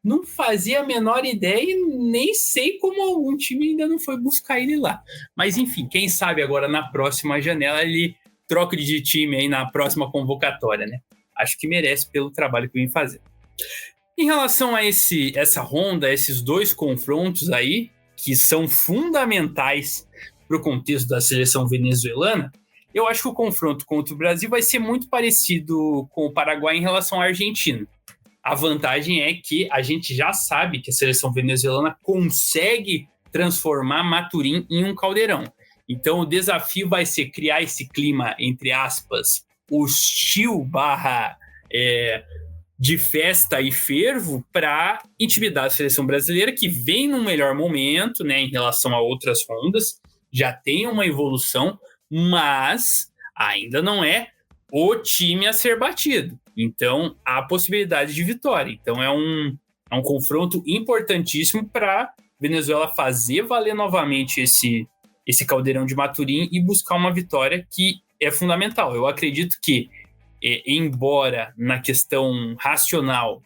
Não fazia a menor ideia e nem sei como algum time ainda não foi buscar ele lá. Mas enfim, quem sabe agora na próxima janela ele troca de time aí na próxima convocatória, né? Acho que merece pelo trabalho que vem fazendo. Em relação a essa ronda, esses dois confrontos aí, que são fundamentais para o contexto da seleção venezuelana, eu acho que o confronto contra o Brasil vai ser muito parecido com o Paraguai em relação à Argentina. A vantagem é que a gente já sabe que a seleção venezuelana consegue transformar Maturin em um caldeirão. Então o desafio vai ser criar esse clima, entre aspas, hostil de festa e fervo para intimidar a seleção brasileira, que vem num melhor momento, né, em relação a outras rondas, já tem uma evolução, mas ainda não é o time a ser batido. Então, há possibilidade de vitória. Então, é um confronto importantíssimo para Venezuela fazer valer novamente esse caldeirão de Maturin e buscar uma vitória que é fundamental. Eu acredito que, embora na questão racional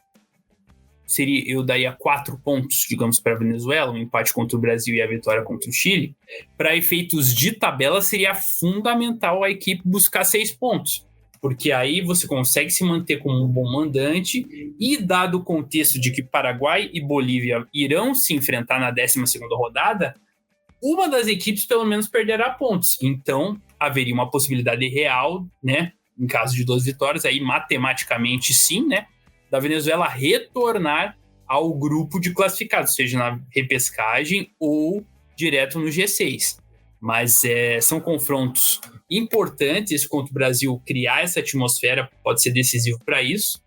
eu daria 4 pontos, digamos, para a Venezuela, um empate contra o Brasil e a vitória contra o Chile, para efeitos de tabela seria fundamental a equipe buscar 6 pontos, porque aí você consegue se manter como um bom mandante e, dado o contexto de que Paraguai e Bolívia irão se enfrentar na 12ª rodada, uma das equipes pelo menos perderá pontos, então haveria uma possibilidade real, né, em caso de 2 vitórias, aí matematicamente sim, né, da Venezuela retornar ao grupo de classificados, seja na repescagem ou direto no G6. Mas são confrontos importantes contra o Brasil. Criar essa atmosfera pode ser decisivo para isso.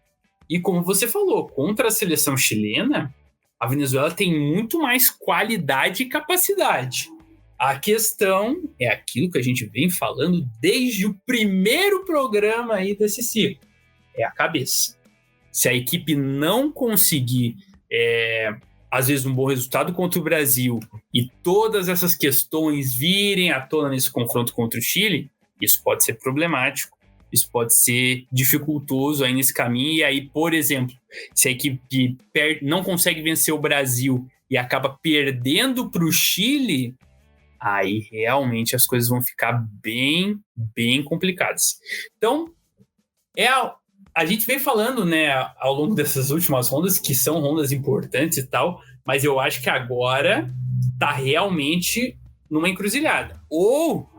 E como você falou, contra a seleção chilena, a Venezuela tem muito mais qualidade e capacidade. A questão é aquilo que a gente vem falando desde o primeiro programa aí desse ciclo. É a cabeça. Se a equipe não conseguir, às vezes, um bom resultado contra o Brasil e todas essas questões virem à tona nesse confronto contra o Chile, isso pode ser problemático, isso pode ser dificultoso aí nesse caminho. E aí, por exemplo, se a equipe não consegue vencer o Brasil e acaba perdendo para o Chile, aí realmente as coisas vão ficar bem, bem complicadas. Então, a gente vem falando, né, ao longo dessas últimas rondas, que são rondas importantes e tal, mas eu acho que agora tá realmente numa encruzilhada. Ou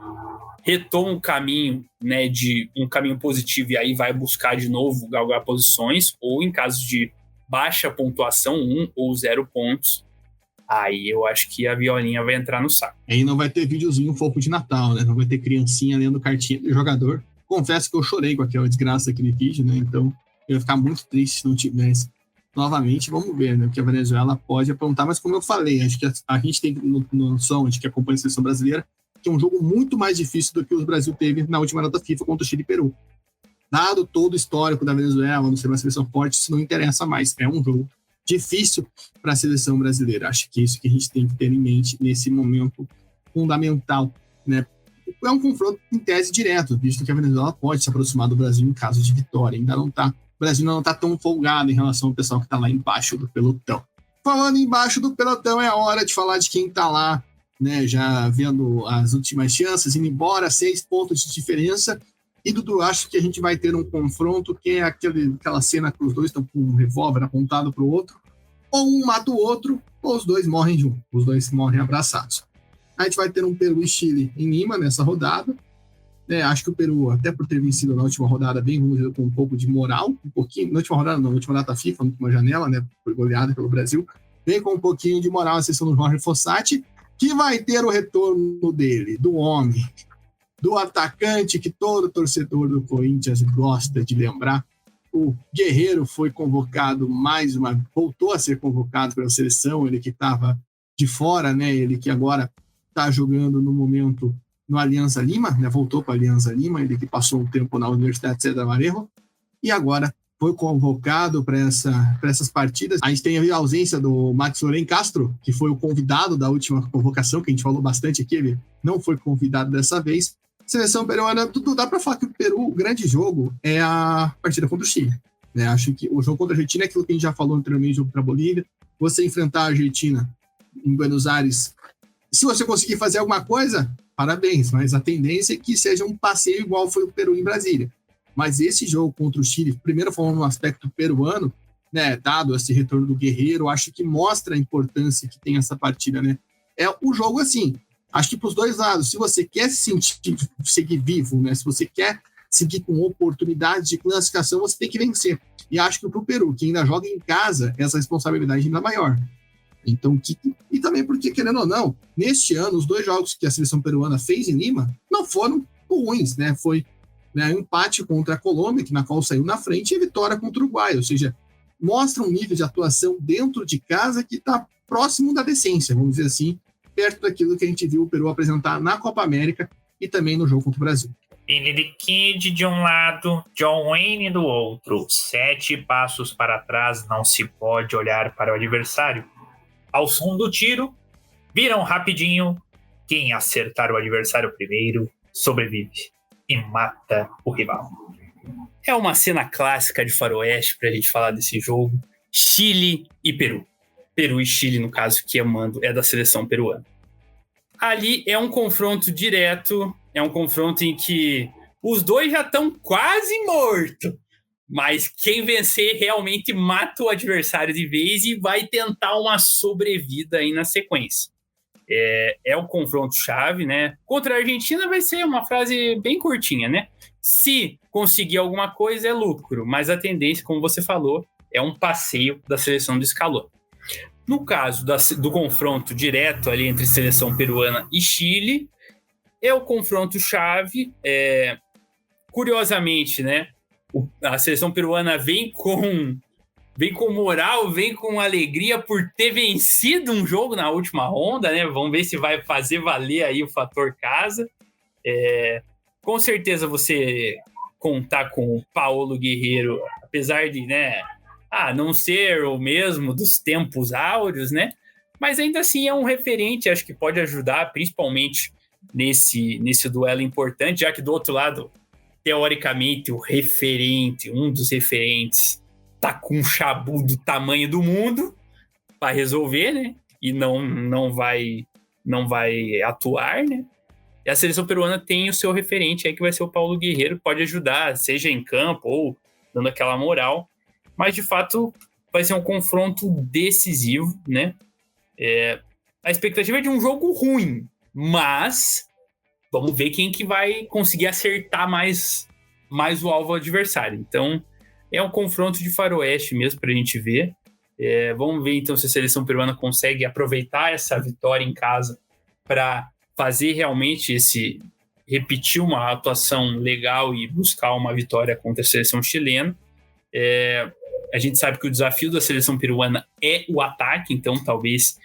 retoma um caminho, né, de um caminho positivo e aí vai buscar de novo galgar posições, ou em caso de baixa pontuação, 1 ou 0 pontos, aí eu acho que a violinha vai entrar no saco. Aí não vai ter videozinho fofo de Natal, né? Não vai ter criancinha lendo cartinha do jogador. Confesso que eu chorei com aquela desgraça daquele vídeo, né? Então eu ia ficar muito triste se não tivesse. Novamente, vamos ver, né? O que a Venezuela pode aprontar, mas como eu falei, acho que a gente tem noção, a gente que acompanha a seleção brasileira, que é um jogo muito mais difícil do que o Brasil teve na última data FIFA contra o Chile e Peru. Dado todo o histórico da Venezuela, não ser uma seleção forte, isso não interessa mais. É um jogo difícil para a seleção brasileira. Acho que é isso que a gente tem que ter em mente nesse momento fundamental, né? É um confronto em tese direto, visto que a Venezuela pode se aproximar do Brasil em caso de vitória. Ainda não está. O Brasil não está tão folgado em relação ao pessoal que está lá embaixo do pelotão. Falando embaixo do pelotão, é a hora de falar de quem está lá, né, já vendo as últimas chances, indo embora, 6 pontos de diferença. E, Dudu, acho que a gente vai ter um confronto que é aquela cena que os dois estão com um revólver apontado para o outro, ou um mata o outro, ou os dois morrem juntos, os dois morrem abraçados. A gente vai ter um Peru e Chile em Lima nessa rodada. Acho que o Peru, até por ter vencido na última rodada, vem com um pouco de moral, um pouquinho, na última rodada não, na última data FIFA, na última janela, né, foi goleada pelo Brasil, vem com um pouquinho de moral a sessão do Jorge Fossati, que vai ter o retorno dele, do homem, do atacante que todo torcedor do Corinthians gosta de lembrar. O Guerreiro foi convocado voltou a ser convocado pela seleção, ele que estava de fora, né, ele que agora está jogando no momento no Alianza Lima, né, voltou para a Alianza Lima, ele que passou um tempo na Universidade César Vallejo, e agora foi convocado para essas partidas. A gente tem a ausência do Max Loren Castro, que foi o convidado da última convocação, que a gente falou bastante aqui, ele não foi convidado dessa vez. Seleção peruana, tudo dá para falar que o Peru, o grande jogo é a partida contra o Chile. Né? Acho que o jogo contra a Argentina é aquilo que a gente já falou anteriormente, jogo para a Bolívia. Você enfrentar a Argentina em Buenos Aires, se você conseguir fazer alguma coisa, parabéns, mas a tendência é que seja um passeio igual foi o Peru em Brasília. Mas esse jogo contra o Chile, primeiro falando no aspecto peruano, né, dado esse retorno do Guerreiro, acho que mostra a importância que tem essa partida, né? É o jogo assim, acho que para os dois lados, se você quer seguir vivo, né, se você quer seguir com oportunidade de classificação, você tem que vencer. E acho que para o Peru, que ainda joga em casa, essa responsabilidade ainda é maior. Então, e também porque, querendo ou não, neste ano, os 2 jogos que a seleção peruana fez em Lima não foram ruins, né? Foi um empate contra a Colômbia, na qual saiu na frente, e vitória contra o Uruguai, ou seja, mostra um nível de atuação dentro de casa que está próximo da decência, vamos dizer assim, perto daquilo que a gente viu o Peru apresentar na Copa América e também no jogo contra o Brasil. Billy Kid de um lado, John Wayne do outro. 7 passos para trás, não se pode olhar para o adversário. Ao som do tiro, viram rapidinho. Quem acertar o adversário primeiro sobrevive e mata o rival. É uma cena clássica de faroeste pra gente falar desse jogo. Chile e Peru. Peru e Chile, no caso, que é da seleção peruana. Ali é um confronto direto, é um confronto em que os dois já estão quase mortos. Mas quem vencer realmente mata o adversário de vez e vai tentar uma sobrevida aí na sequência. É o confronto-chave, né? Contra a Argentina vai ser uma frase bem curtinha, né? Se conseguir alguma coisa, é lucro. Mas a tendência, como você falou, é um passeio da seleção do Scaloni. No caso do confronto direto ali entre seleção peruana e Chile, é o confronto-chave. Curiosamente, né? A seleção peruana vem com moral, vem com alegria por ter vencido um jogo na última ronda, né? Vamos ver se vai fazer valer aí o fator casa. Com certeza você contar com o Paulo Guerreiro, apesar de, né, não ser o mesmo dos tempos áureos, né? Mas ainda assim é um referente, acho que pode ajudar, principalmente nesse duelo importante, já que do outro lado, teoricamente, um dos referentes, tá com um chabu do tamanho do mundo para resolver, né? E não vai atuar, né? E a seleção peruana tem o seu referente aí, que vai ser o Paulo Guerreiro, que pode ajudar, seja em campo ou dando aquela moral. Mas, de fato, vai ser um confronto decisivo, né? A expectativa é de um jogo ruim, mas vamos ver quem que vai conseguir acertar mais o alvo adversário. Então, é um confronto de faroeste mesmo para a gente ver. Vamos ver, então, se a seleção peruana consegue aproveitar essa vitória em casa para fazer realmente repetir uma atuação legal e buscar uma vitória contra a seleção chilena. A gente sabe que o desafio da seleção peruana é o ataque, então talvez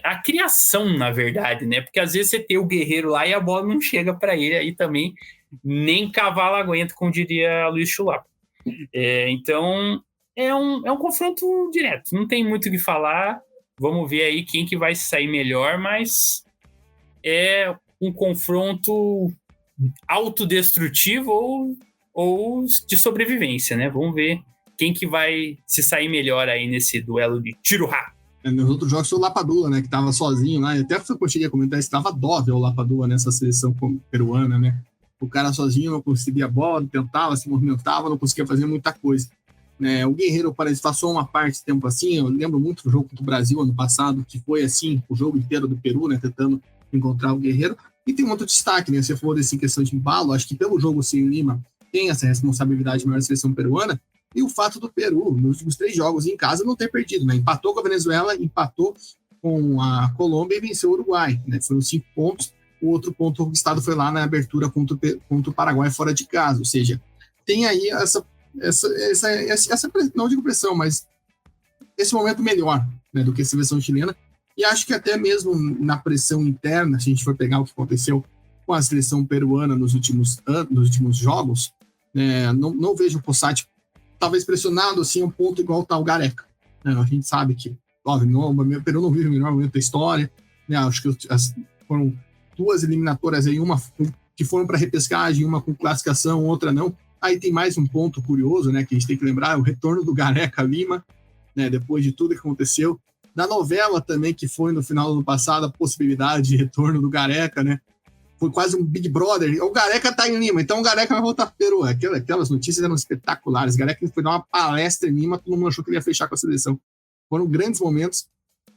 a criação, na verdade, né? Porque às vezes você tem o Guerreiro lá e a bola não chega para ele, aí também nem cavalo aguenta, como diria Luiz Chulapa. Então é um confronto direto, não tem muito o que falar. Vamos ver aí quem que vai sair melhor, mas é um confronto autodestrutivo ou de sobrevivência, né? Vamos ver quem que vai se sair melhor aí nesse duelo de tiro rápido. Nos outros jogos foi o Lapadula, né, que estava sozinho lá. Até eu cheguei a comentar, estava dó ver o Lapadula nessa seleção peruana, né? O cara sozinho não conseguia a bola, tentava, se movimentava, não conseguia fazer muita coisa. O Guerreiro parece passou uma parte de tempo assim. Eu lembro muito do jogo contra o Brasil ano passado, que foi assim, o jogo inteiro do Peru, né, tentando encontrar o Guerreiro. E tem um outro destaque, né? Você falou dessa questão de embalo, acho que pelo jogo sem o Lima tem essa responsabilidade maior da seleção peruana. E o fato do Peru, nos últimos 3 jogos em casa, não ter perdido, né? Empatou com a Venezuela, empatou com a Colômbia e venceu o Uruguai, né? Foram 5 pontos. O outro ponto conquistado foi lá na abertura contra o Paraguai fora de casa. Ou seja, tem aí essa não digo pressão, mas esse momento melhor, né, do que a seleção chilena. E acho que até mesmo na pressão interna, se a gente for pegar o que aconteceu com a seleção peruana nos últimos jogos, não vejo o Fossati talvez pressionado assim um ponto igual está o Gareca. A gente sabe que, óbvio, o Peru não vive o melhor momento da história, né? Acho que foram 2 eliminatórias aí, uma que foram para repescagem, uma com classificação, outra não. Aí tem mais um ponto curioso, né, que a gente tem que lembrar, o retorno do Gareca Lima, né, depois de tudo que aconteceu. Da novela também, que foi no final do ano passado, a possibilidade de retorno do Gareca, né? Foi quase um Big Brother. O Gareca tá em Lima, então o Gareca vai voltar para o Peru. Aquelas notícias eram espetaculares. O Gareca foi dar uma palestra em Lima, todo mundo achou que ele ia fechar com a seleção. Foram grandes momentos.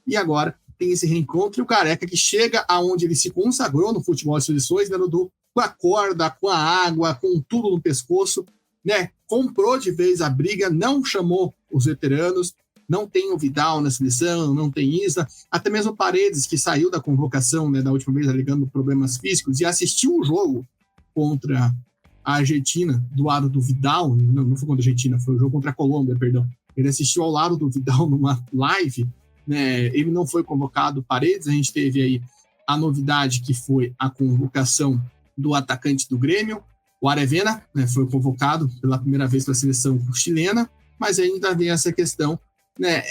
E agora tem esse reencontro. E o Gareca que chega aonde ele se consagrou no futebol de seleções, né, com a corda, com a água, com tudo no pescoço, né? Comprou de vez a briga, não chamou os veteranos. Não tem o Vidal na seleção, não tem Isla, até mesmo Paredes, que saiu da convocação, né, da última vez, alegando problemas físicos, e assistiu o jogo contra a Argentina, do lado do Vidal, não foi contra a Argentina, foi o jogo contra a Colômbia, perdão. Ele assistiu ao lado do Vidal numa live, né, ele não foi convocado. Paredes, a gente teve aí a novidade que foi a convocação do atacante do Grêmio, o Aravena, né, foi convocado pela primeira vez pela seleção chilena, mas ainda vem essa questão, né?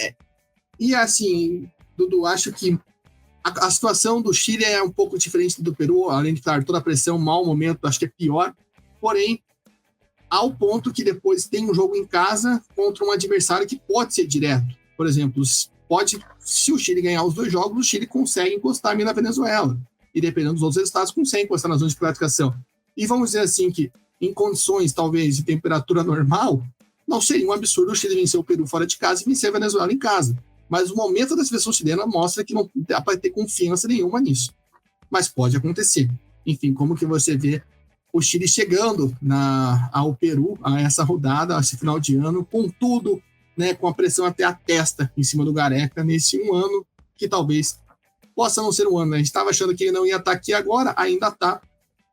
E assim, Dudu, acho que a situação do Chile é um pouco diferente do Peru, além de, claro, toda a pressão, mau momento, acho que é pior, porém, ao ponto que depois tem um jogo em casa contra um adversário que pode ser direto. Por exemplo, se o Chile ganhar os 2 jogos, o Chile consegue encostar na Venezuela, e dependendo dos outros resultados, consegue encostar na zona de classificação. E vamos dizer assim que, em condições, talvez, de temperatura normal, não seria um absurdo o Chile vencer o Peru fora de casa e vencer a Venezuela em casa. Mas o momento da seleção chilena mostra que não dá para ter confiança nenhuma nisso. Mas pode acontecer. Enfim, como que você vê o Chile chegando ao Peru, a essa rodada, a esse final de ano, com tudo, né, com a pressão até a testa em cima do Gareca, nesse um ano que talvez possa não ser um ano. A gente estava achando que ele não ia estar aqui agora, ainda está.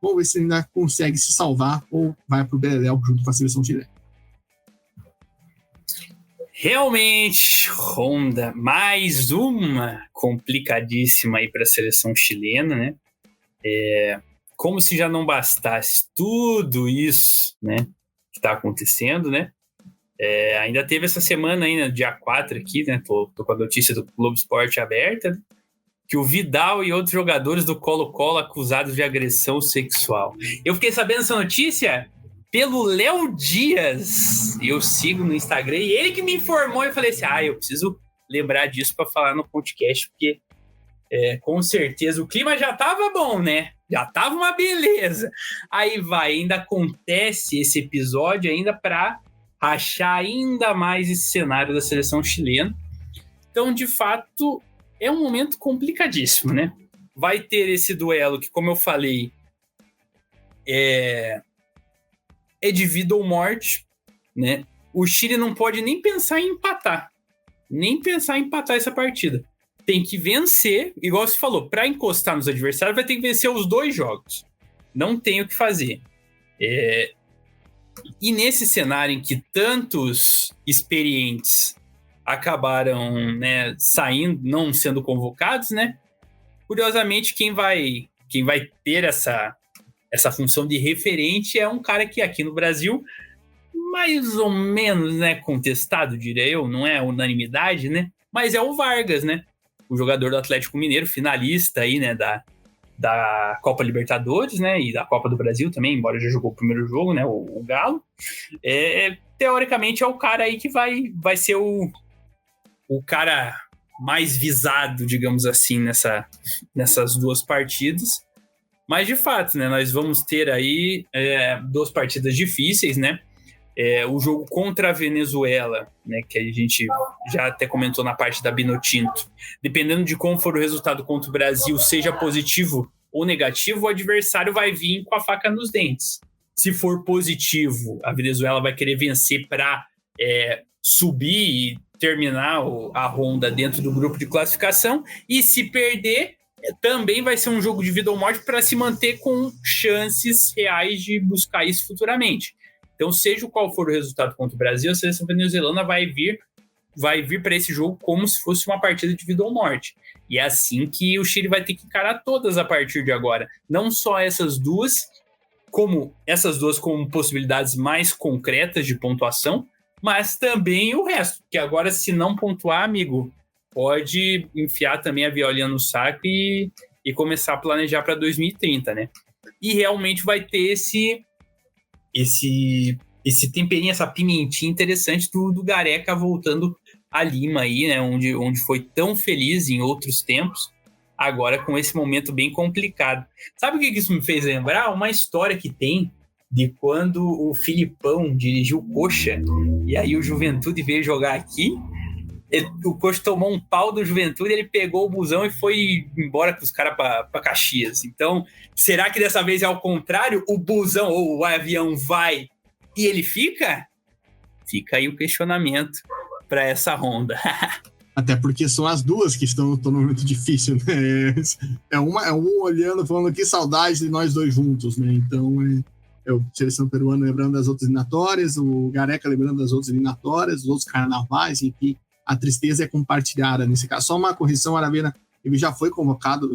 Vamos ver se ele ainda consegue se salvar ou vai para o Beleléu junto com a seleção chilena. Realmente, Honda, mais uma complicadíssima aí para a seleção chilena, né? Como se já não bastasse tudo isso, né, que está acontecendo, né? Ainda teve essa semana aí, no dia 4 aqui, né? Tô com a notícia do Globo Esporte aberta, né, que o Vidal e outros jogadores do Colo-Colo acusados de agressão sexual. Eu fiquei sabendo essa notícia pelo Léo Dias, eu sigo no Instagram, e ele que me informou, e eu falei assim, eu preciso lembrar disso para falar no podcast, porque com certeza o clima já tava bom, né? Já tava uma beleza. Aí ainda acontece esse episódio ainda para rachar ainda mais esse cenário da seleção chilena. Então, de fato, é um momento complicadíssimo, né? Vai ter esse duelo que, como eu falei, é de vida ou morte, né? O Chile não pode nem pensar em empatar. Nem pensar em empatar essa partida. Tem que vencer, igual você falou, para encostar nos adversários, vai ter que vencer os 2 jogos. Não tem o que fazer. E nesse cenário em que tantos experientes acabaram, né, saindo, não sendo convocados, né? Curiosamente, quem vai ter essa função de referente é um cara que aqui no Brasil, mais ou menos, né, contestado, diria eu, não é unanimidade, né? Mas é o Vargas, né? O jogador do Atlético Mineiro, finalista aí, né, da Copa Libertadores, né, e da Copa do Brasil também, embora já jogou o primeiro jogo, né, o Galo. Teoricamente é o cara aí que vai ser o cara mais visado, digamos assim, nessas 2 partidas. Mas, de fato, né, nós vamos ter aí 2 partidas difíceis, né? O jogo contra a Venezuela, né, que a gente já até comentou na parte da Binotinto. Dependendo de como for o resultado contra o Brasil, seja positivo ou negativo, o adversário vai vir com a faca nos dentes. Se for positivo, a Venezuela vai querer vencer para subir e terminar a ronda dentro do grupo de classificação. E se perder, também vai ser um jogo de vida ou morte para se manter com chances reais de buscar isso futuramente. Então, seja qual for o resultado contra o Brasil, a seleção venezuelana vai vir para esse jogo como se fosse uma partida de vida ou morte. E é assim que o Chile vai ter que encarar todas a partir de agora. Não só essas duas como possibilidades mais concretas de pontuação, mas também o resto. Que agora, se não pontuar, amigo, pode enfiar também a violinha no saco e começar a planejar para 2030, né? E realmente vai ter esse temperinho, essa pimentinha interessante do Gareca voltando a Lima aí, né, onde foi tão feliz em outros tempos, agora com esse momento bem complicado. Sabe o que isso me fez lembrar? Uma história que tem de quando o Filipão dirigiu o Coxa, e aí o Juventude veio jogar aqui, o Coxa tomou um pau do Juventude, ele pegou o busão e foi embora com os caras para Caxias. Então, será que dessa vez é ao contrário? O busão ou o avião vai e ele fica? Fica aí o questionamento para essa ronda. Até porque são as duas que estão num momento difícil, né? É um olhando, falando que saudade de nós 2 juntos, né? Então, o seleção peruana lembrando das outras eliminatórias, o Gareca lembrando das outras eliminatórias, os outros carnavais, enfim. A tristeza é compartilhada nesse caso. Só uma correção, Aravena, ele foi convocado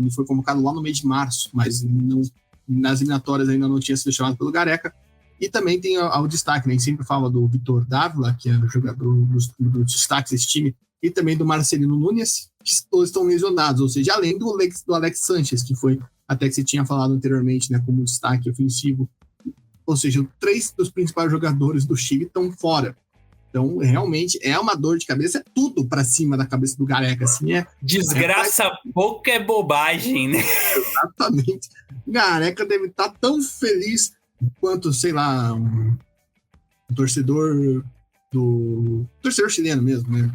lá no mês de março, mas não, nas eliminatórias ainda não tinha sido chamado pelo Gareca. E também tem o destaque, né? A gente sempre fala do Vitor Dávila, que é o jogador dos destaques desse time, e também do Marcelino Nunes, que todos estão lesionados, ou seja, além do Alex Sanches, que foi até que você tinha falado anteriormente, né, como destaque ofensivo. Ou seja, 3 dos principais jogadores do Chile estão fora. Então, realmente, é uma dor de cabeça, é tudo pra cima da cabeça do Gareca, assim, Desgraça pouca é bobagem, né? Exatamente. O Gareca deve estar tão feliz quanto, sei lá, um torcedor chileno mesmo, né?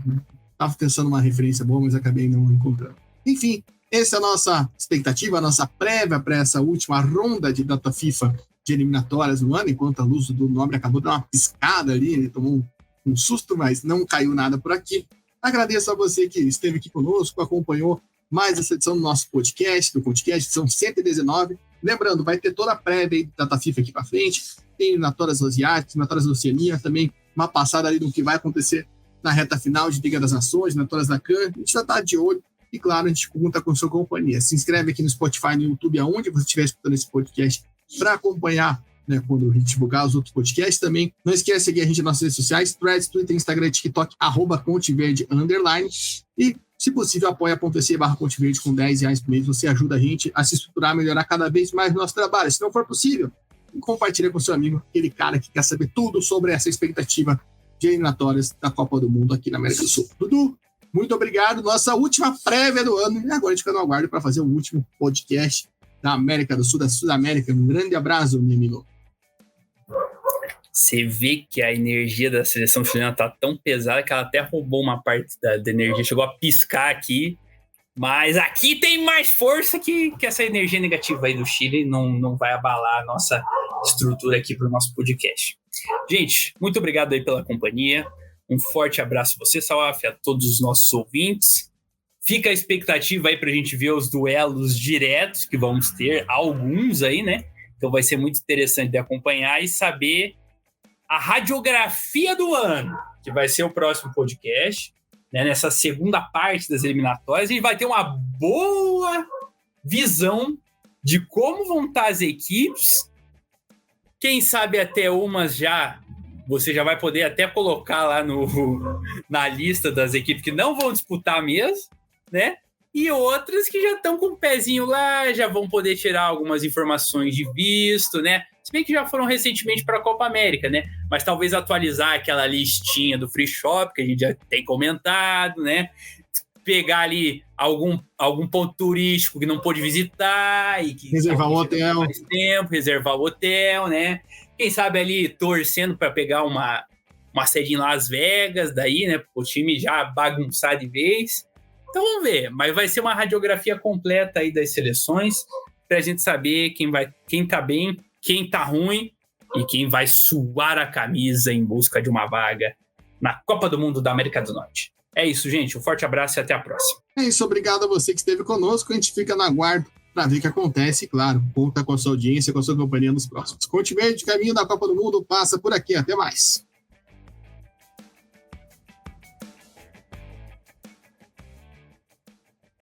Tava pensando uma referência boa, mas acabei não encontrando. Enfim, essa é a nossa expectativa, a nossa prévia para essa última ronda de data FIFA de eliminatórias no ano, enquanto a luz do Nobre acabou de dar uma piscada ali, ele tomou um susto, mas não caiu nada por aqui. Agradeço a você que esteve aqui conosco, acompanhou mais essa edição do nosso podcast, edição 119. Lembrando, vai ter toda a prévia aí da data FIFA aqui para frente, tem eliminatórias asiáticas, eliminatórias da Oceania, também uma passada ali do que vai acontecer na reta final de Liga das Nações, eliminatórias da CAN. A gente vai estar de olho e, claro, a gente conta com a sua companhia. Se inscreve aqui no Spotify, no YouTube, aonde você estiver escutando esse podcast, para acompanhar, né, quando a gente divulgar os outros podcasts também. Não esquece de seguir a gente nas redes sociais, Threads, Twitter, Instagram, TikTok, @ConteVerde_. E, se possível, apoia.se/ConteVerde com R$10 por mês. Você ajuda a gente a se estruturar, a melhorar cada vez mais o nosso trabalho. Se não for possível, compartilha com seu amigo, aquele cara que quer saber tudo sobre essa expectativa de eliminatórias da Copa do Mundo aqui na América do Sul. Dudu, muito obrigado. Nossa última prévia do ano. E agora a gente fica no aguardo para fazer o último podcast da América do Sul, da Sudamérica. Um grande abraço, meu amigo. Você vê que a energia da seleção chilena tá tão pesada que ela até roubou uma parte da energia, chegou a piscar aqui, mas aqui tem mais força que essa energia negativa aí do Chile, não vai abalar estrutura aqui para o nosso podcast. Gente, muito obrigado aí pela companhia. Um forte abraço a você, Salaf, a todos os nossos ouvintes. Fica a expectativa aí para a gente ver os duelos diretos que vamos ter, alguns aí, né? Então vai ser muito interessante de acompanhar e saber a radiografia do ano, que vai ser o próximo podcast, né? Nessa segunda parte das eliminatórias, a gente vai ter uma boa visão de como vão estar as equipes. Quem sabe até umas já, você já vai poder até colocar lá na lista das equipes que não vão disputar mesmo, né? E outras que já estão com o pezinho lá, já vão poder tirar algumas informações de visto, né? Se bem que já foram recentemente para a Copa América, né? Mas talvez atualizar aquela listinha do Free Shop, que a gente já tem comentado, né? Pegar ali algum ponto turístico que não pôde visitar e que reservar o hotel. Mais tempo, reservar o hotel, né? Quem sabe ali torcendo para pegar uma sede em Las Vegas, daí, né? O time já bagunçar de vez. Então vamos ver, mas vai ser uma radiografia completa aí das seleções para a gente saber quem tá bem, quem tá ruim e quem vai suar a camisa em busca de uma vaga na Copa do Mundo da América do Norte. É isso, gente. Um forte abraço e até a próxima. É isso, obrigado a você que esteve conosco. A gente fica na guarda para ver o que acontece. E, claro, conta com a sua audiência, com a sua companhia nos próximos. Continue de caminho da Copa do Mundo, passa por aqui. Até mais.